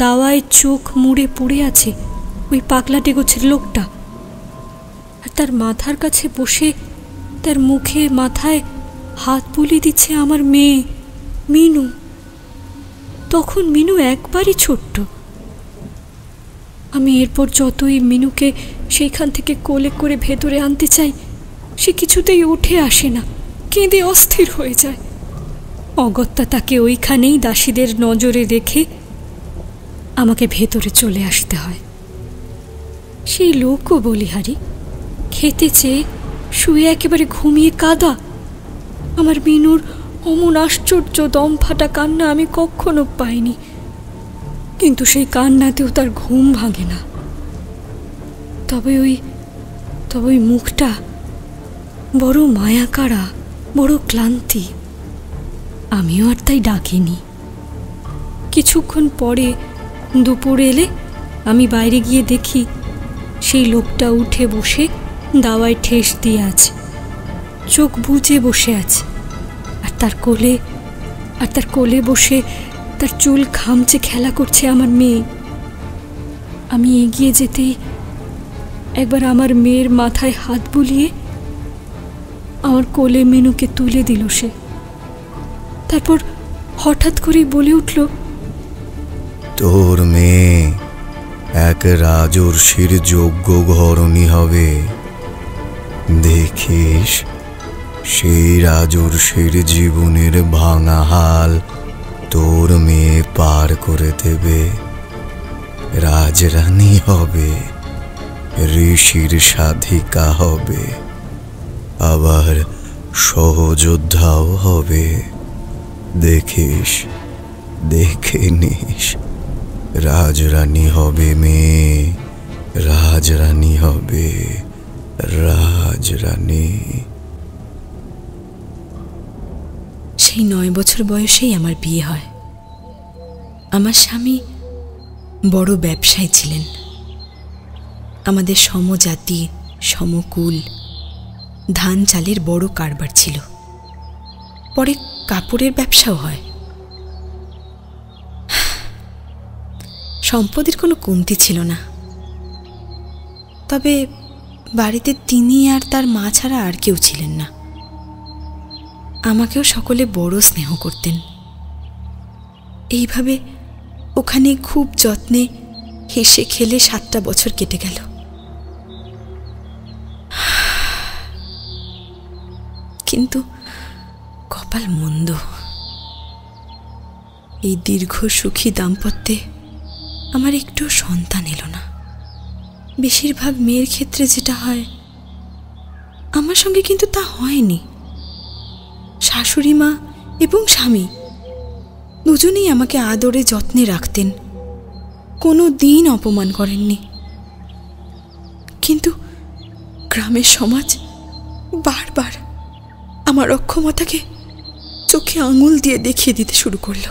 দাওয়ায় চোখ মুড়ে পড়ে আছে ওই পাগলাটে গোছের লোকটা, আর তার মাথার কাছে বসে তার মুখে মাথায় হাত বুলিয়ে দিচ্ছে আমার মেয়ে মিনু। তখন মিনু একবারই ছোট্ট। আমি এরপর যতই মিনুকে সেইখান থেকে কোলে করে ভেতরে আনতে চাই, সে কিছুতেই উঠে আসে না, কেঁদে অস্থির হয়ে যায়। অগত্যা তাকে ওইখানেই দাসীদের নজরে রেখে আমাকে ভেতরে চলে আসতে হয়। সেই লোকও বলিহারি, খেতে চেয়ে শুয়ে একেবারে ঘুমিয়ে কাঁদা। আমার মিনুর অমন আশ্চর্য দম ফাটা কান্না আমি কখনো পাইনি, কিন্তু সেই কান্নাতেও তার ঘুম ভাঙে না। তবে ওই মুখটা বড় মায়াকাড়া, বড় ক্লান্তি। আমিও আর তাই ডাকিনি। কিছুক্ষণ পরে দুপুর এলে আমি বাইরে গিয়ে দেখি সেই লোকটা উঠে বসে দাওয়ায় ঠেস দিয়ে আছে, চোখ বুজে বসে আছে, আর তার কোলে বসে তার চুল খামচে খেলা করছে আমার মেয়ে। আমি এগিয়ে যেতেই একবার আমার মেয়ের মাথায় হাত বুলিয়ে আমার কোলে মিনুকে তুলে দিল সে। তারপর হঠাৎ করেই বলে উঠল, তোর মেয়ে এক রাজর্ষির যোগ্য ঘরণী হবে। দেখিস সেই রাজর্ষির জীবনের ভাঙা হাল তোর মেয়ে পার করে দেবে। রাজরানী হবে, ঋষির সাধিকা হবে, আবার সহযোদ্ধাও হবে। দেখিস, দেখে নিস, রাজরানী হবে মেয়ে, রাজরানী হবে, রাজরানী। সেই 9 বছর বয়সেই আমার বিয়ে হয়। আমার স্বামী বড় ব্যবসায়ী ছিলেন। আমাদের সমজাতি, সমকুল, ধান চালের বড় কারবার ছিল। পরে কাপড়ের ব্যবসাও হয়। সম্পদের কোনো কমতি ছিল না। তবে বাড়িতে তিনি আর তার মা ছাড়া আর কেউ ছিলেন না। আমাকেও সকলে বড় স্নেহ করতেন। এইভাবে ওখানে খুব যত্নে হেসে খেলে 7টা বছর কেটে গেল। কিন্তু কপাল মন্দ। এই দীর্ঘ সুখী দাম্পত্যে আমার একটু সন্তান এলো না। বেশিরভাগ মেয়ের ক্ষেত্রে যেটা হয়, আমার সঙ্গে কিন্তু তা হয়নি। শাশুড়ি মা এবং স্বামী দুজনেই আমাকে আদরে যত্নে রাখতেন, কোনো দিন অপমান করেননি। কিন্তু গ্রামের সমাজ বারবার আমার অক্ষমতাকে চোখে আঙুল দিয়ে দেখিয়ে দিতে শুরু করল।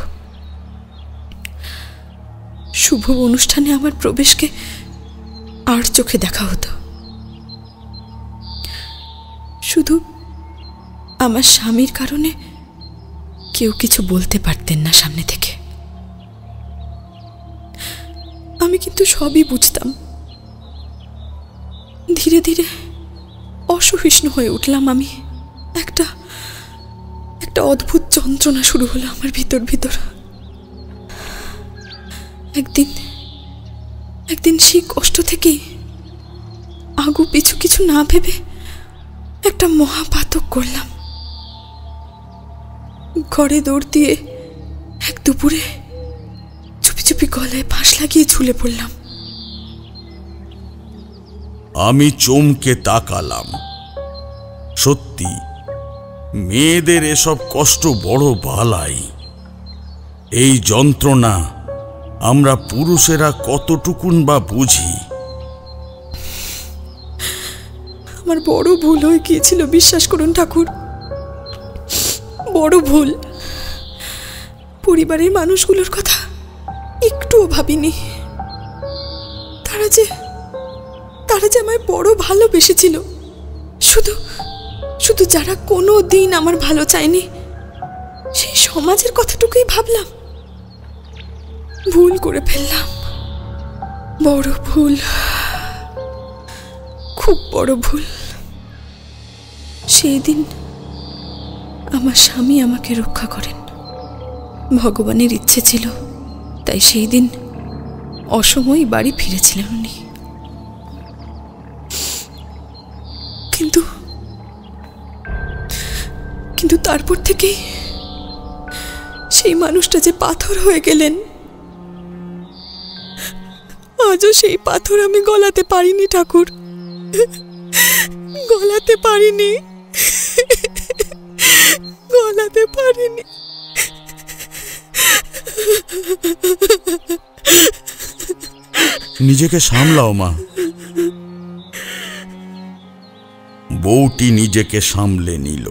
শুভ অনুষ্ঠানে আমার প্রবেশকে আর চোখে দেখা হতো। শুধু আমার স্বামীর কারণে কেউ কিছু বলতে পারতেন না সামনে থেকে। আমি কিন্তু সবই বুঝতাম। ধীরে ধীরে অসহিষ্ণু হয়ে উঠলাম আমি। একটা অদ্ভুত যন্ত্রণা শুরু হলো আমার ভিতর। একদিন সেই কষ্ট থেকে আগু পিছু কিছু না ভেবে একটা মহাপাতক করলাম। ঘরে দৌড় দিয়ে এক দুপুরে চুপি চুপি গলায় ফাঁস লাগিয়ে ঝুলে পড়লাম। আমি চমকে তাকালাম। সত্যি মেয়েদের এসব কষ্ট বড় বালাই। এই যন্ত্রণা আমরা পুরুষেরা কতটুকুন বা বুঝি। আমার বড় ভুল হয়ে গিয়েছিল, বিশ্বাস করুন ঠাকুর, বড় ভুল। পরিবারের মানুষগুলোর কথা একটুও ভাবিনি। তারা যে আমায় বড় ভালোবেসেছিল। শুধু যারা কোনো দিন আমার ভালো চায়নি, সেই সমাজের কথাটুকুই ভাবলাম। ভুল করে ফেললাম, বড় ভুল, খুব বড় ভুল। সেই দিন আমার স্বামী আমাকে রক্ষা করেন। ভগবানের ইচ্ছে ছিল, তাই সেই দিন অসময়ে বাড়ি ফিরেছিলেন উনি। কিন্তু কিন্তু তারপর থেকেই সেই মানুষটা যে পাথর হয়ে গেলেন, আজও সেই পাথর আমি গলাতে পারিনি ঠাকুর, গলাতে পারিনি, গলাতে পারিনি। নিজেকে সামলাও মা। বউটি নিজেকে সামলে নিল।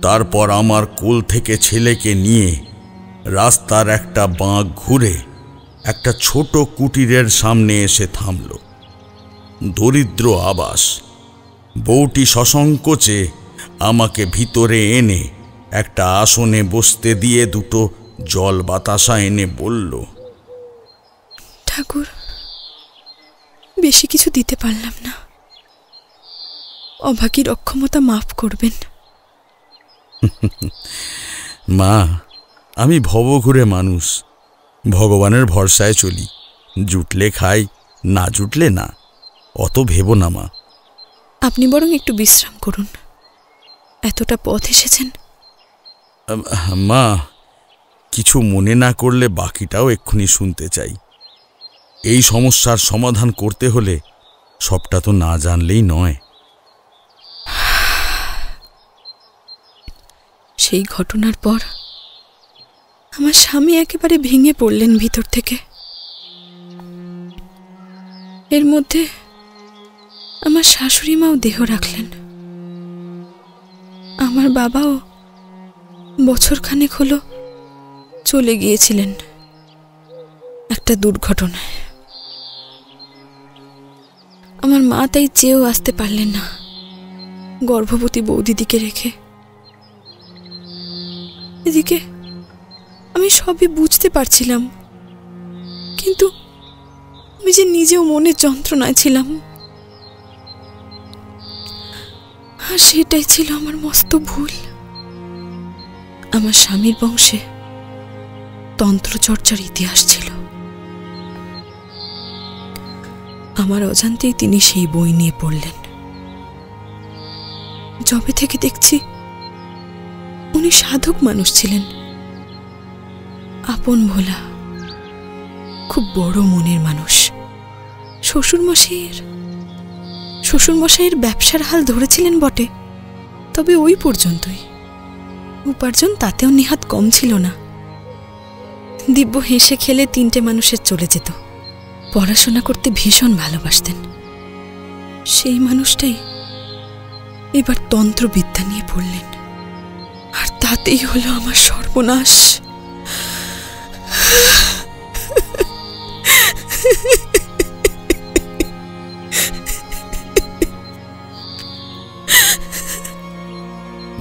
তারপর আমার কোল থেকে ছেলেকে নিয়ে রাস্তার একটা বাঁক ঘুরে একটা ছোট কুটিরের সামনে এসে থামল। দরিদ্র আবাস। বউটি সসংকোচে আমাকে ভিতরে এনে একটা আসনে বসতে দিয়ে দুটো জল বাতাসা এনে বলল, ঠাকুর, বেশি কিছু দিতে পারলাম না, অভাগীর অক্ষমতা মাফ করবেন। মা, আমি ভবঘুরে মানুষ, ভগবানের ভরসায় চলি। জুটলে খাই, না জুটলে না, অত ভেবো না মা। আপনি বরং একটু বিশ্রাম করুন, এতটা পথ এসেছেন। মা, কিছু মনে না করলে বাকিটাও এক্ষুনি শুনতে চাই। এই সমস্যার সমাধান করতে হলে সবটা তো না জানলেই নয়। সেই ঘটনার পর আমার স্বামী একেবারে ভেঙে পড়লেন ভিতর থেকে। এর মধ্যে আমার শাশুড়ি মাও দেহ রাখলেন। আমার বাবাও বছরখানেক হলো চলে গিয়েছিলেন একটা দুর্ঘটনায়। আমার মা তাই চেয়েও আসতে পারলেন না গর্ভবতী বৌদিদিকে রেখে। এদিকে আমি সবই বুঝতে পারছিলাম, কিন্তু আমি যে নিজেও মনের যন্ত্রণায় ছিলাম, আর সেটাই ছিল আমার মস্ত ভুল। আমার স্বামীর বংশে তন্ত্রচর্চার ইতিহাস ছিল। আমার অজান্তেই তিনি সেই বই নিয়ে পড়লেন। যবে থেকে দেখছি উনি সাধক মানুষ ছিলেন, আপন ভোলা, খুব বড় মনের মানুষ। শ্বশুরমশাইয়ের ব্যবসার হাল ধরেছিলেন বটে, তবে ওই পর্যন্তই। উপার্জন তাতেও নেহাত কম ছিল না। দিব্য হেসে খেলে 3টে মানুষের চলে যেত। পড়াশোনা করতে ভীষণ ভালোবাসতেন। সেই মানুষটাই এবার তন্ত্রবিদ্যা নিয়ে পড়লেন, আর তাতেই হলো আমার সর্বনাশ।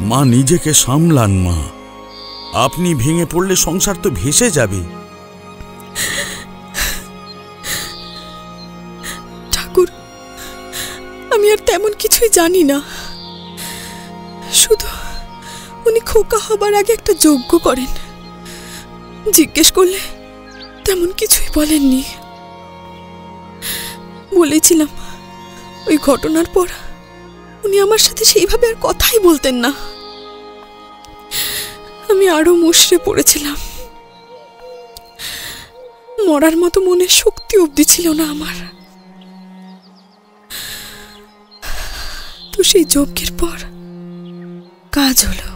মা, নিজেকে সামলান মা। আপনি ভেঙে পড়লে সংসার তো ভেসে যাবে। ঠাকুর, আমি আর তেমন কিছুই জানি না। শুধু উনি খোকা হবার আগে একটা যজ্ঞ করেন। জিজ্ঞেস করলে তেমন কিছুই বলেননি। বলেছিলাম ওই ঘটনার পর উনি আমার সাথে সেইভাবে আর কথাই বলতেন না। আমি আরো মুষড়ে পড়েছিলাম। মরার মতো মনের শক্তি অবধি ছিল না আমার। তো সেই যজ্ঞের পর কাজ হলো,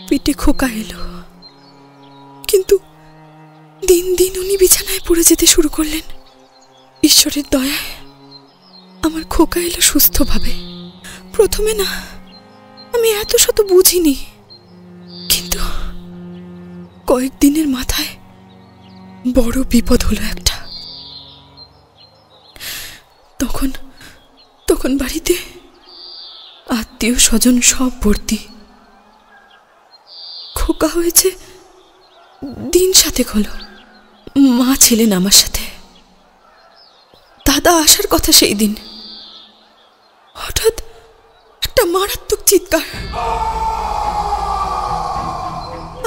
পেটে খোকা এলো, কিন্তু দিন দিন উনি বিছানায় পড়ে যেতে শুরু করলেন। ঈশ্বরের দয়ায় আমার খোকা এলো সুস্থভাবে। প্রথমে না আমি এত শত বুঝিনি, কিন্তু কয়েকদিনের মাথায় বড় বিপদ হলো একটা। তখন বাড়িতে আত্মীয় স্বজন সব ভর্তি। খোকা হয়েছে দিন 7 হলো। মা ছিলেন আমার সাথে। দাদা আসার কথা সেই দিন। হঠাৎ একটা মারাত্মক চিৎকার।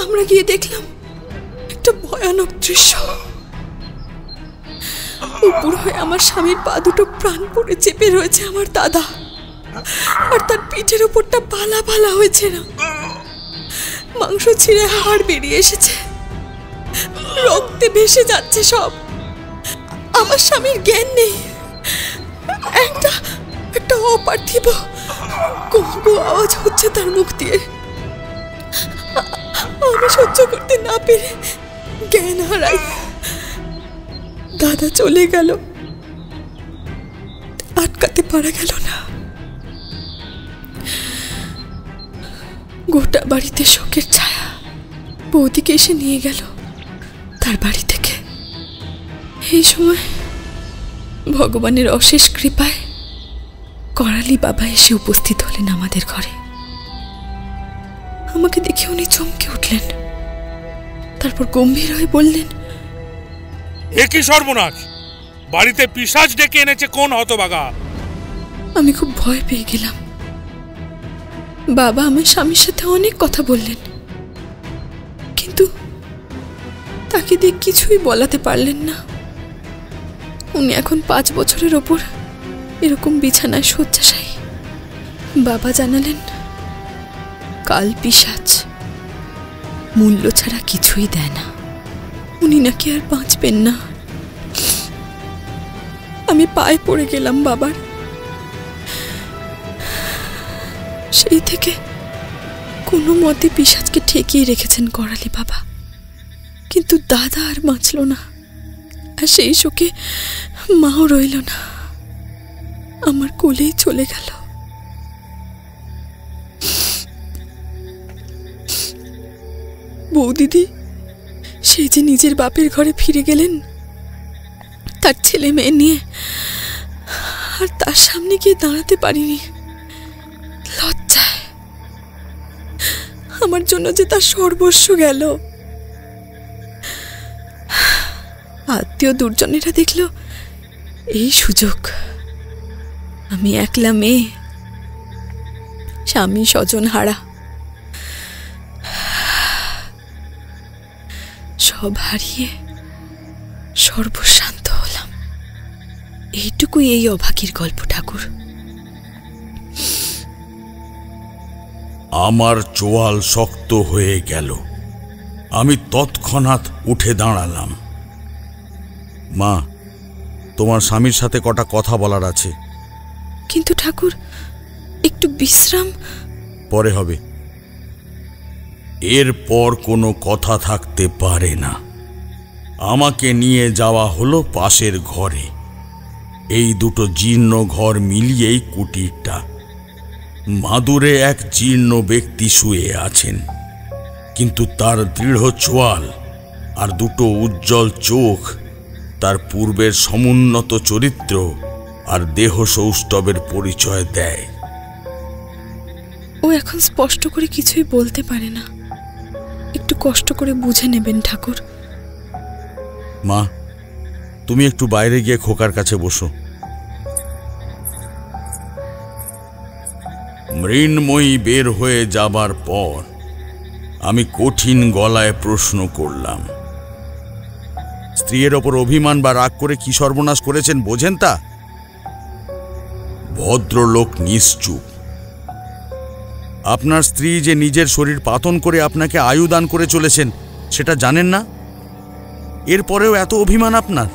আমরা গিয়ে দেখলাম একটা ভয়ানক দৃশ্য। উপর হয়ে আমার স্বামীর পা দুটো প্রাণপণে চেপে রয়েছে আমার দাদা, আর তার পিঠের উপরটা পালা পালা হয়েছে না, মাংস ছিঁড়ে হাড় বেরিয়ে এসেছে, রক্তে ভেসে যাচ্ছে সব। আমার স্বামীর জ্ঞান নেই, একটা একটা অপার্থিব গো আওয়াজ হচ্ছে তার মুখ দিয়ে। আমি সহ্য করতে না পেরে জ্ঞান হারাই। দাদা চলে গেল, আটকাতে পারা গেল না। গোটা বাড়িতে শোকের ছায়া। বৌদিকে এসে নিয়ে গেল তার বাড়ি থেকে। এই সময় ভগবানের অশেষ কৃপায় করালি বাবা এসে উপস্থিত হলেন আমাদের ঘরে। আমাকে দেখে উনি চমকে উঠলেন, তারপর গম্ভীর হয়ে বললেন, এ কি সর্বনাশ! বাড়িতে পিশাচ ডেকে এনেছে কোন হতভাগা? আমি খুব ভয় পেয়ে গেলাম। বাবা আমার স্বামীর সাথে অনেক কথা বললেন, কিন্তু তাকে দিয়ে কিছুই বলাতে পারলেন না। উনি এখন 5 বছরের ওপর এরকম বিছানায় শয্যাশায়ী। বাবা জানালেন, কাল পিশাচ মূল্য ছাড়া কিছুই দেয় না, উনি নাকি আর বাঁচবেন না। আমি পায়ে পড়ে গেলাম বাবার। সেই থেকে কোনো মতে পিশাচকে ঠেকিয়ে রেখেছেন করালি বাবা, কিন্তু দাদা আর বাঁচল না, আর সেই শোকে মাও রইল না, আমার কোলেই চলে গেল। বৌদিদি সেই যে নিজের বাপের ঘরে ফিরে গেলেন তার ছেলে মেয়ে নিয়ে, আর তার সামনে গিয়ে দাঁড়াতে পারিনি লজ্জায়। আমার জন্য যে তার সর্বস্ব গেল। আত্মীয় দুর্জনেরা দেখল এই সুযোগ, আমি একলা মেয়ে, স্বামী স্বজন হারা, সব হারিয়ে সর্বশান্ত হলাম। এইটুকুই এই অভাগীর গল্প ঠাকুর। আমার চোয়াল শক্ত হয়ে গেল। আমি তৎক্ষণাৎ উঠে দাঁড়ালাম। মা, তোমার স্বামীর সাথে কটা কথা বলার আছে। কিন্তু ঠাকুর, একটু বিশ্রাম পরে হবে। এরপর কোনো কথা থাকতে পারে না। আমাকে নিয়ে যাওয়া হলো পাশের ঘরে। এই দুটো জীর্ণ ঘর মিলিয়েই কুটিরটা। মাদুরে এক জীর্ণ ব্যক্তি শুয়ে আছেন, কিন্তু তার দৃঢ় চোয়াল আর দুটো উজ্জ্বল চোখ তার পূর্বের সমুন্নত চরিত্র আর দেহ সৌষ্ঠবের পরিচয় দেয়। ও এখন স্পষ্ট করে কিছুই বলতে পারে না, একটু কষ্ট করে বুঝে নেবেন ঠাকুর। মা, তুমি একটু বাইরে গিয়ে খোকার কাছে বসো। মৃন্ময়ী বের হয়ে যাবার পর আমি কঠিন গলায় প্রশ্ন করলাম, স্ত্রীর ওপর অভিমান বা রাগ করে কি সর্বনাশ করেছেন বোঝেন তা? ভদ্রলোক নিশ্চুপ। আপনার স্ত্রী যে নিজের শরীর পাতন করে আপনাকে আয়ু দান করে চলেছেন সেটা জানেন না? এরপরেও এত অভিমান আপনার?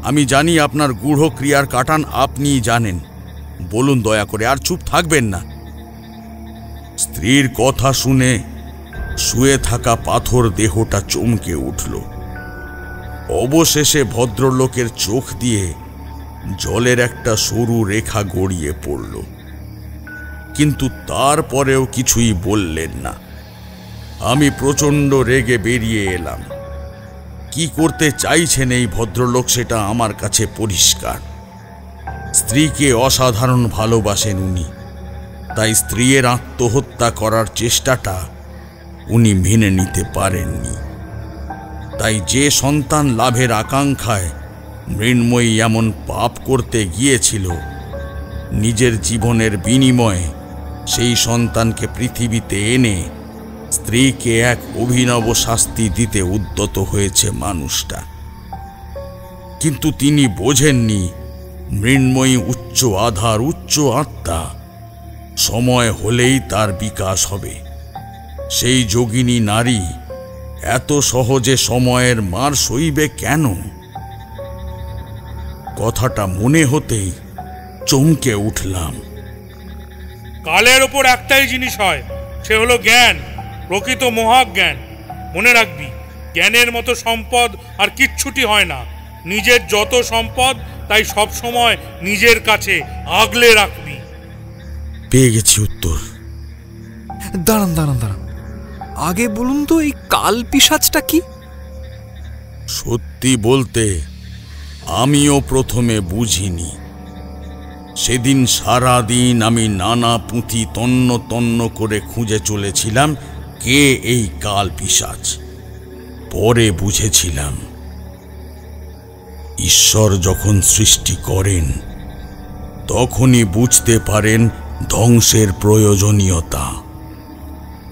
আমি জানি আপনার গূঢ় ক্রিয়ার কাটান আপনিই জানেন। বলুন দয়া করে, আর চুপ থাকবেন না। স্ত্রীর কথা শুনে শুয়ে থাকা পাথর দেহটা চমকে উঠল। অবশেষে ভদ্রলোকের চোখ দিয়ে জলের একটা সরু রেখা গড়িয়ে পড়ল, কিন্তু তারপরেও কিছুই বললেন না। আমি প্রচণ্ড রেগে বেরিয়ে এলাম। কি করতে চাইছেন এই ভদ্রলোক সেটা আমার কাছে পরিষ্কার। স্ত্রীকে অসাধারণ ভালোবাসেন উনি, তাই স্ত্রীর আত্মহত্যা করার চেষ্টাটা উনি মেনে নিতে পারেননি। তাই যে সন্তান লাভের আকাঙ্ক্ষায় মৃন্ময়ী এমন পাপ করতে গিয়েছিল, নিজের জীবনের বিনিময়ে সেই সন্তানকে পৃথিবীতে এনে স্ত্রীকে এক অভিনব শাস্তি দিতে উদ্যত হয়েছে মানুষটা। কিন্তু তিনি বোঝেননি মৃন্ময়ী উচ্চ আধার, উচ্চ আত্মা। সময় হলেই তার বিকাশ হবে। সেই যোগিনী নারী এত সহজে সময়ের মার সইবে কেন? কথাটা মনে হতেই চমকে উঠলাম। কালের ওপর একটাই জিনিস হয়, সে হলো জ্ঞান, প্রকৃত মহাজ্ঞান। মনে রাখবি, জ্ঞানের মতো সম্পদ আর কিচ্ছুটি হয় না। নিজের যত সম্পদ তাই সব সময় নিজের কাছে আগলে রাখবি। পেয়ে গেছি উত্তর। দাঁড়ান দাঁড়ান দাঁড়ান, আগে বলুন তো এই কাল পিশাচটা কি? সত্যি বলতে আমিও প্রথমে বুঝিনি। সেদিন সারা দিন আমি নানা পুঁথি তন্ন তন্ন করে খুঁজে চলেছিলাম কে এই কাল পিশাচ। পরে বুঝেছিলাম, ঈশ্বর যখন সৃষ্টি করেন তখনই বুঝতে পারেন ধ্বংসের প্রয়োজনীয়তা।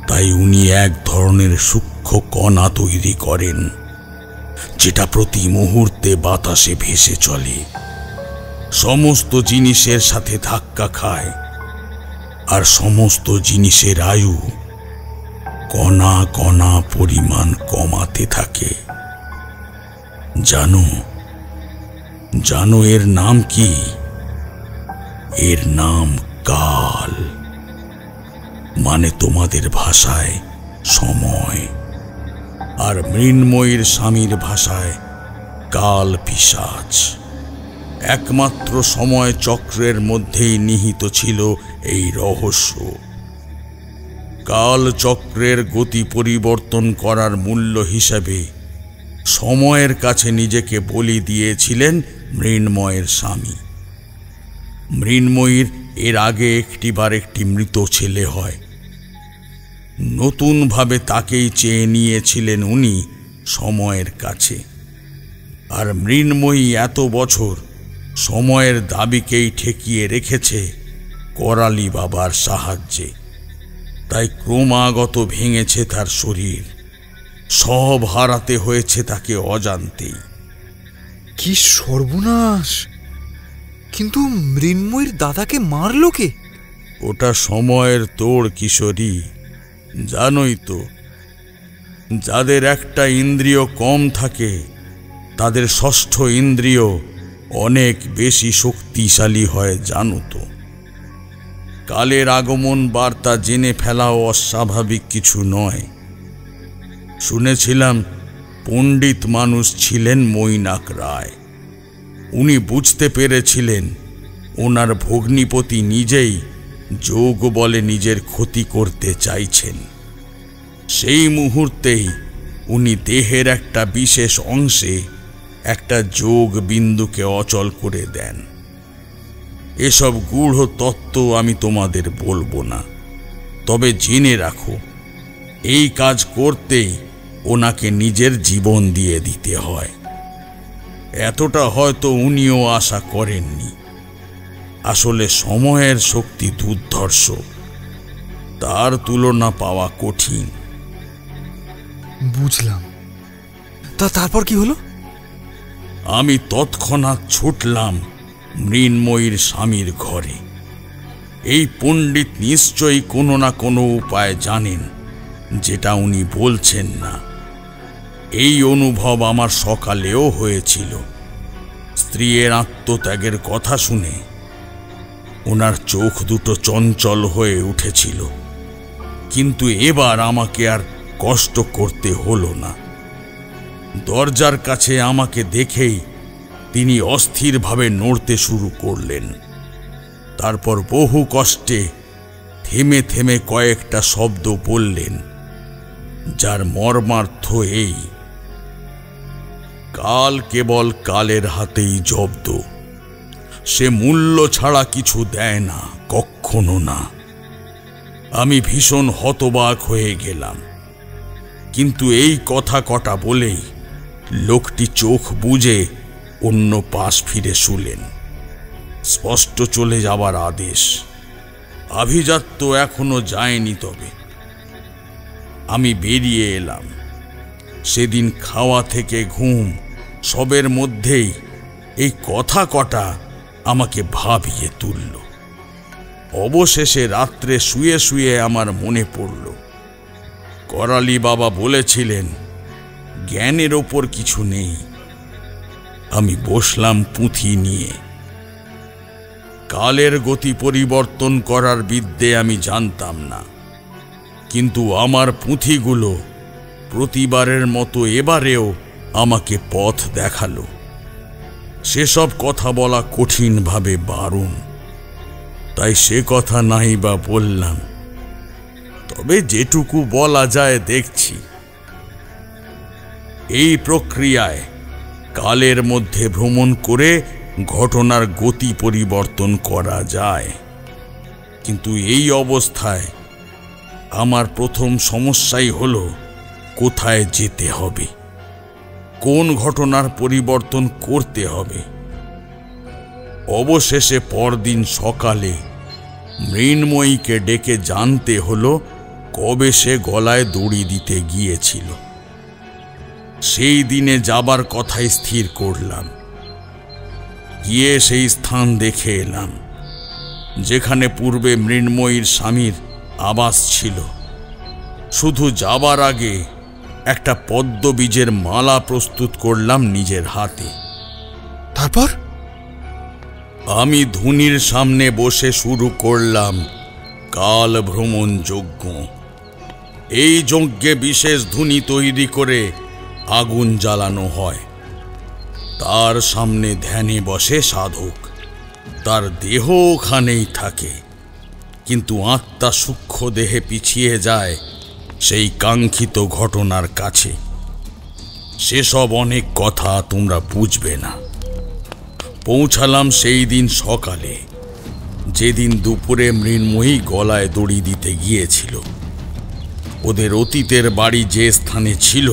তাই উনি এক ধরনের সূক্ষ্ম কণা তৈরি করেন, যেটা প্রতি মুহূর্তে বাতাসে ভেসে চলে, সমস্ত জিনিসের সাথে ধাক্কা খায়, আর সমস্ত জিনিসের আয়ু কণা কণা পরিমাণ কমাতে থাকে। জানো জানো এর নাম কি? এর নাম কাল, মানে তোমাদের ভাষায় সময়, আর মৃন্ময়ীর স্বামীর ভাষায় কাল পিশাচ। একমাত্র সময় চক্রের মধ্যেই নিহিত ছিল এই রহস্য। কাল চক্রের গতি পরিবর্তন করার মূল্য হিসেবে সময়ের কাছে নিজেকে বলি দিয়েছিলেন মৃন্ময়ের স্বামী। মৃন্ময়ীর এর আগে একটিবার একটি মৃত ছেলে হয়। নতুনভাবে তাকেই চেয়ে নিয়েছিলেন উনি সময়ের কাছে। আর মৃন্ময়ী এত বছর সময়ের দাবিকেই ঠেকিয়ে রেখেছে করালি বাবার সাহায্যে। তাই ক্রমাগত ভেঙেছে তার শরীর, সব হারাতে হয়েছে তাকে অজান্তেই। কি সর্বনাশ! কিন্তু মৃন্ময়ীর দাদাকে মারলো কে? ওটা সময়ের তোড় কিশোরী। জানোই তো, যাদের একটা ইন্দ্রিয় কম থাকে তাদের ষষ্ঠ ইন্দ্রিয় অনেক বেশি শক্তিশালী হয়, জানো তো। কালের আগমন বার্তা জেনে ফেলাও অস্বাভাবিক কিছু নয়। শুনেছিলাম পণ্ডিত মানুষ ছিলেন মৈনাক রায়। উনি বুঝতে পেরেছিলেন ওনার ভগ্নিপতি নিজেই যোগ বলে নিজের ক্ষতি করতে চাইছেন। সেই মুহূর্তেই উনি দেহের একটা বিশেষ অংশে একটা যোগ বিন্দুকে অচল করে দেন। এসব গূঢ় তত্ত্ব আমি তোমাদের বলবো না, তবে জেনে রাখো এই কাজ করতেই ওনাকে নিজের জীবন দিয়ে দিতে হয়। এতটা হয়তো উনিও আশা করেননি। আসলে সময়ের শক্তি দুর্ধর্ষ, তার তুলনা পাওয়া কঠিন। বুঝলাম। তারপর কি হলো? আমি তৎক্ষণাৎ ছুটলাম মৃন্ময়ীর স্বামীর ঘরে। এই পণ্ডিত নিশ্চয়ই কোনো না কোনো উপায় জানেন, যেটা উনি বলছেন না। এই অনুভব আমার সকালেও হয়েছিল। স্ত্রীর আত্মত্যাগের কথা শুনে ওনার চোখ দুটো চঞ্চল হয়ে উঠেছিল। কিন্তু এবার আমাকে আর কষ্ট করতে হলো না। দরজার কাছে আমাকে দেখেই তিনি অস্থিরভাবে নড়তে শুরু করলেন। তারপর বহু কষ্টে থেমে থেমে কয়েকটা শব্দ বললেন, যার মর্মার্থ এই: কাল কেবল কালের হাতেই জব্দ, সে মূল্য ছাড়া কিছু দেয় না, কখনো না। আমি ভীষণ হতবাক হয়ে গেলাম। কিন্তু এই কথা কটা বলেই লোকটি চোখ বুজে অন্য পাশ ফিরে শুলেন। স্পষ্ট চলে যাবার আদেশ। আভিজাত্য এখনো যায়নি। তবে আমি বেরিয়ে এলাম। সেদিন খাওয়া থেকে ঘুম সবের মধ্যেই এই কথা কটা আমাকে ভাবিয়ে তুলল। অবশেষে রাত্রে শুয়ে শুয়ে আমার মনে পড়ল, করালি বাবা বলেছিলেন জ্ঞানের ওপর কিছু নেই। আমি বসলাম পুঁথি নিয়ে। কালের গতি পরিবর্তন করার বিদ্যে আমি জানতাম না, কিন্তু আমার পুঁথিগুলো প্রতিবারের মতো এবারেও আমাকে পথ দেখালো। সেসব কথা বলা কঠিনভাবে বারণ, তাই সে কথা নাই বা বললাম। তবে যেটুকু বলা যায় দেখছি। এই প্রক্রিয়ায় কালের মধ্যে ভ্রমণ করে ঘটনার গতি পরিবর্তন করা যায়, কিন্তু এই অবস্থায় আমার প্রথম সমস্যাই হলো কোথায় যেতে হবে, কোন ঘটনার পরিবর্তন করতে হবে। অবশেষে পরদিন সকালে মৃন্ময়ীকে ডেকে জানতে হলো কবে সে গলায় দড়ি দিতে গিয়েছিল। সেই দিনে যাবার কথাই স্থির করলাম। গিয়ে সেই স্থান দেখে এলাম যেখানে পূর্বে মৃন্ময়ীর স্বামীর আবাস ছিল। শুধু যাবার আগে একটা পদ্মবীজের মালা প্রস্তুত করলাম নিজের হাতে। তারপর আমি ধুনির সামনে বসে শুরু করলাম কাল ভ্রমণ যজ্ঞ। এই যজ্ঞে বিশেষ ধুনি তৈরি করে আগুন জ্বালানো হয়। তার সামনে ধ্যানে বসে সাধক। তার দেহ ওখানেই থাকে, কিন্তু আত্মা সূক্ষ্ম দেহে পিছিয়ে যায় সেই কাঙ্ক্ষিত ঘটনার কাছে। সেসব অনেক কথা তোমরা বুঝবে না। পৌঁছালাম সেই দিন সকালে, যেদিন দুপুরে মৃন্ময়ী গলায় দড়ি দিতে গিয়েছিল। ওদের অতীতের বাড়ি যে স্থানে ছিল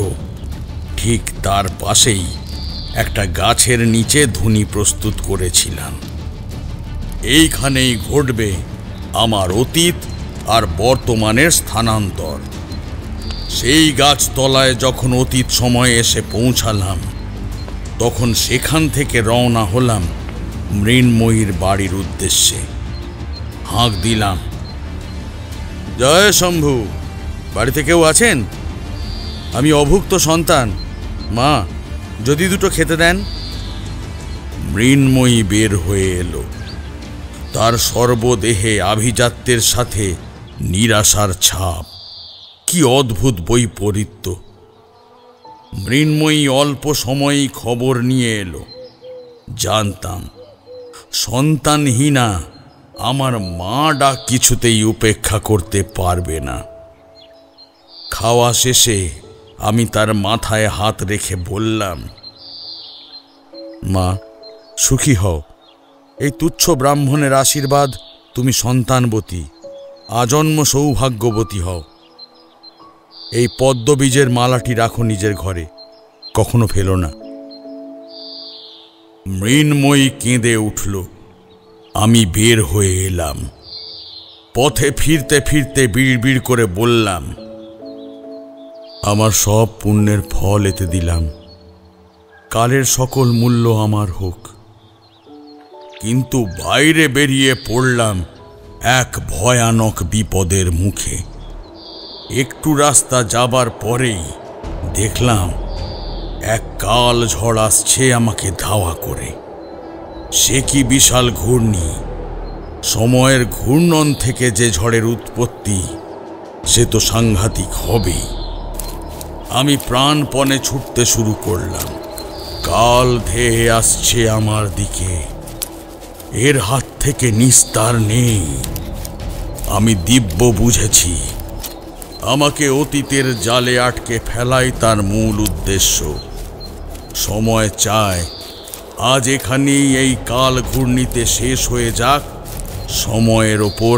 ঠিক তার পাশেই একটা গাছের নিচে ধুনি প্রস্তুত করেছিলাম। এইখানেই ঘটবে আমার অতীত আর বর্তমানের স্থানান্তর। সেই গাছতলায় যখন অতীত সময়ে এসে পৌঁছালাম, তখন সেখান থেকে রওনা হলাম মৃন্ময়ীর বাড়ির উদ্দেশ্যে। হাঁক দিলাম, জয় শম্ভু, বাড়িতে কেউ আছেন? আমি অভুক্ত সন্তান, মা যদি দুটো খেতে দেন। মৃন্ময়ী বের হয়ে এলো। তার সর্বদেহে আভিজাত্যের সাথে নিরাশার ছাপ। কি অদ্ভুত বৈপরীত্য! মৃন্ময়ী অল্প সময়েই খবর নিয়ে এলো। জানতাম সন্তানহীনা আমার মা ডাক কিছুতেই উপেক্ষা করতে পারবে না। খাওয়া শেষে আমি তার মাথায় হাত রেখে বললাম, মা সুখী হও। এই তুচ্ছ ব্রাহ্মণের আশীর্বাদ তুমি সন্তানবতী, আজন্ম সৌভাগ্যবতী হও। এই পদ্মবীজের মালাটি রাখো নিজের ঘরে, কখনো ফেলো না। মৃন্ময়ী কেঁদে উঠল। আমি বের হয়ে এলাম। পথে ফিরতে ফিরতে বিড়বিড় করে বললাম, আমার সব পুণ্যের ফল এতে দিলাম, কালের সকল মূল্য আমার হোক। কিন্তু বাইরে বেরিয়ে পড়লাম এক ভয়ানক বিপদের মুখে। একটু রাস্তা যাবার পরেই দেখলাম এক কাল ঝড় আসছে আমাকে ধাওয়া করে। সে কি বিশাল ঘূর্ণি! সময়ের ঘূর্ণন থেকে যে ঝড়ের উৎপত্তি, সে তো সাংঘাতিক হবেই। আমি প্রাণপণে ছুটতে শুরু করলাম। কাল ধেয়ে আসছে আমার দিকে, এর হাত থেকে নিস্তার নেই। আমি দিব্য বুঝেছি, আমাকে অতীতের জালে আটকে ফেলাই তার মূল উদ্দেশ্য। সময় চায় আজ এখানেই এই কাল ঘূর্ণিতে শেষ হয়ে যাক সময়ের ওপর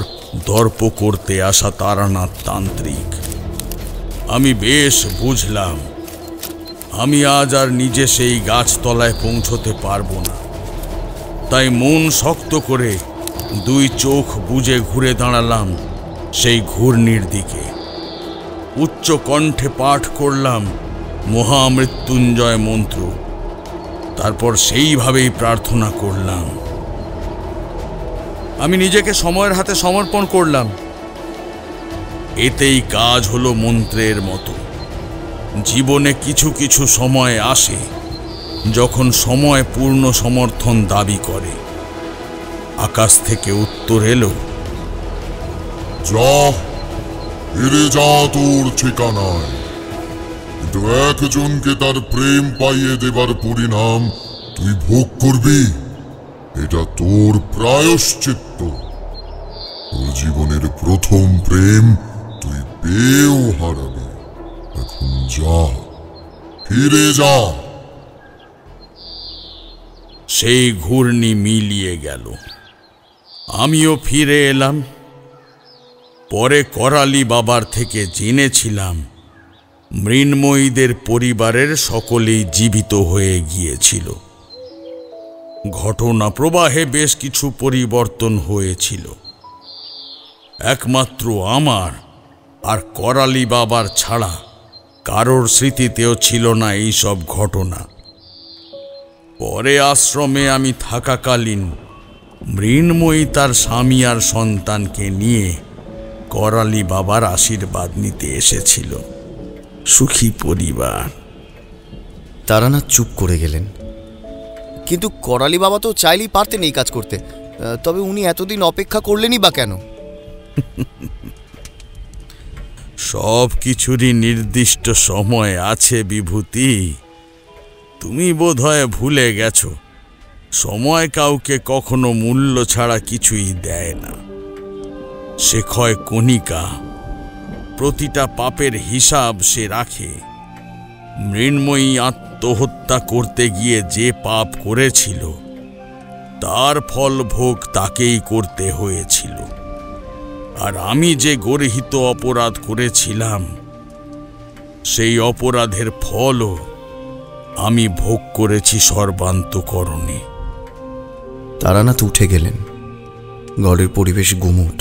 দর্প করতে আসা তারানাথ তান্ত্রিক। আমি বেশ বুঝলাম আমি আজ আর নিজে সেই গাছতলায় পৌঁছতে পারবো না। তাই মন শক্ত করে দুই চোখ বুজে ঘুরে দাঁড়ালাম সেই ঘূর্ণির দিকে। উচ্চ কণ্ঠে পাঠ করলাম মহামৃত্যুঞ্জয় মন্ত্র। তারপর সেইভাবেই প্রার্থনা করলাম। আমি নিজেকে সময়ের হাতে সমর্পণ করলাম। এতেই কাজ হলো মন্ত্রের মতো। জীবনে কিছু কিছু সময় আসে যখন সময় পূর্ণ সমর্থন দাবি করে। আকাশ থেকে উত্তর এলো, যা, ফিরে যা তোর ঠিকানায়। কিন্তু একজনকে তার প্রেম পাইয়ে দেবার পরিণাম তুই ভোগ করবি। এটা তোর প্রায়শ্চিত্ত। তোর জীবনের প্রথম প্রেম তুই পেয়েও হারাবি। এখন যা, ফিরে যা। সেই ঘূর্ণি মিলিয়ে গেল। আমিও ফিরে এলাম। পরে করালি বাবার থেকে জেনেছিলাম মৃন্ময়ীদের পরিবারের সকলেই জীবিত হয়ে গিয়েছিল। ঘটনা প্রবাহে বেশ কিছু পরিবর্তন হয়েছিল। একমাত্র আমার আর করালি বাবার ছাড়া কারোর স্মৃতিতেও ছিল না এইসব ঘটনা। পরে আশ্রমে আমি থাকাকালীন মৃন্ময়ী তার স্বামী আর সন্তানকে নিয়ে করালি বাবার আশীর্বাদ নিতে এসেছিল। সুখী পরিবার। তারানাথ চুপ করে গেলেন। কিন্তু করালি বাবা তো চাইলেই পারতেন এই কাজ করতে, তবে উনি এতদিন অপেক্ষা করলেনই বা কেন? সব কিছুরই নির্দিষ্ট সময় আছে বিভূতি। তুমি বোধহয় ভুলে গেছো, সময় কাউকে কখনো মূল্য ছাড়া কিছুই দেয় না। সে ক্ষয় কণিকা, প্রতিটা পাপের হিসাব সে রাখে। মৃন্ময়ী আত্মহত্যা করতে গিয়ে যে পাপ করেছিল তার ফল ভোগ তাকেই করতে হয়েছিল। আর আমি যে গর্হিত অপরাধ করেছিলাম সেই অপরাধের ফলও আমি ভোগ করেছি সর্বান্তকরণে। তারানাথ উঠে গেলেন। ঘরের পরিবেশ গুমোট,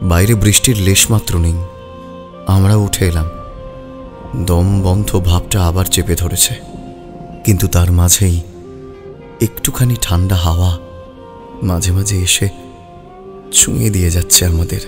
বাইরে বৃষ্টির লেশমাত্র নেই। আমরা উঠে এলাম। দম বন্ধ ভাবটা আবার চেপে ধরেছে, কিন্তু তার মাঝেই একটুখানি ঠান্ডা হাওয়া মাঝে মাঝে এসে ছুঁয়ে দিয়ে যাচ্ছে আমাদের।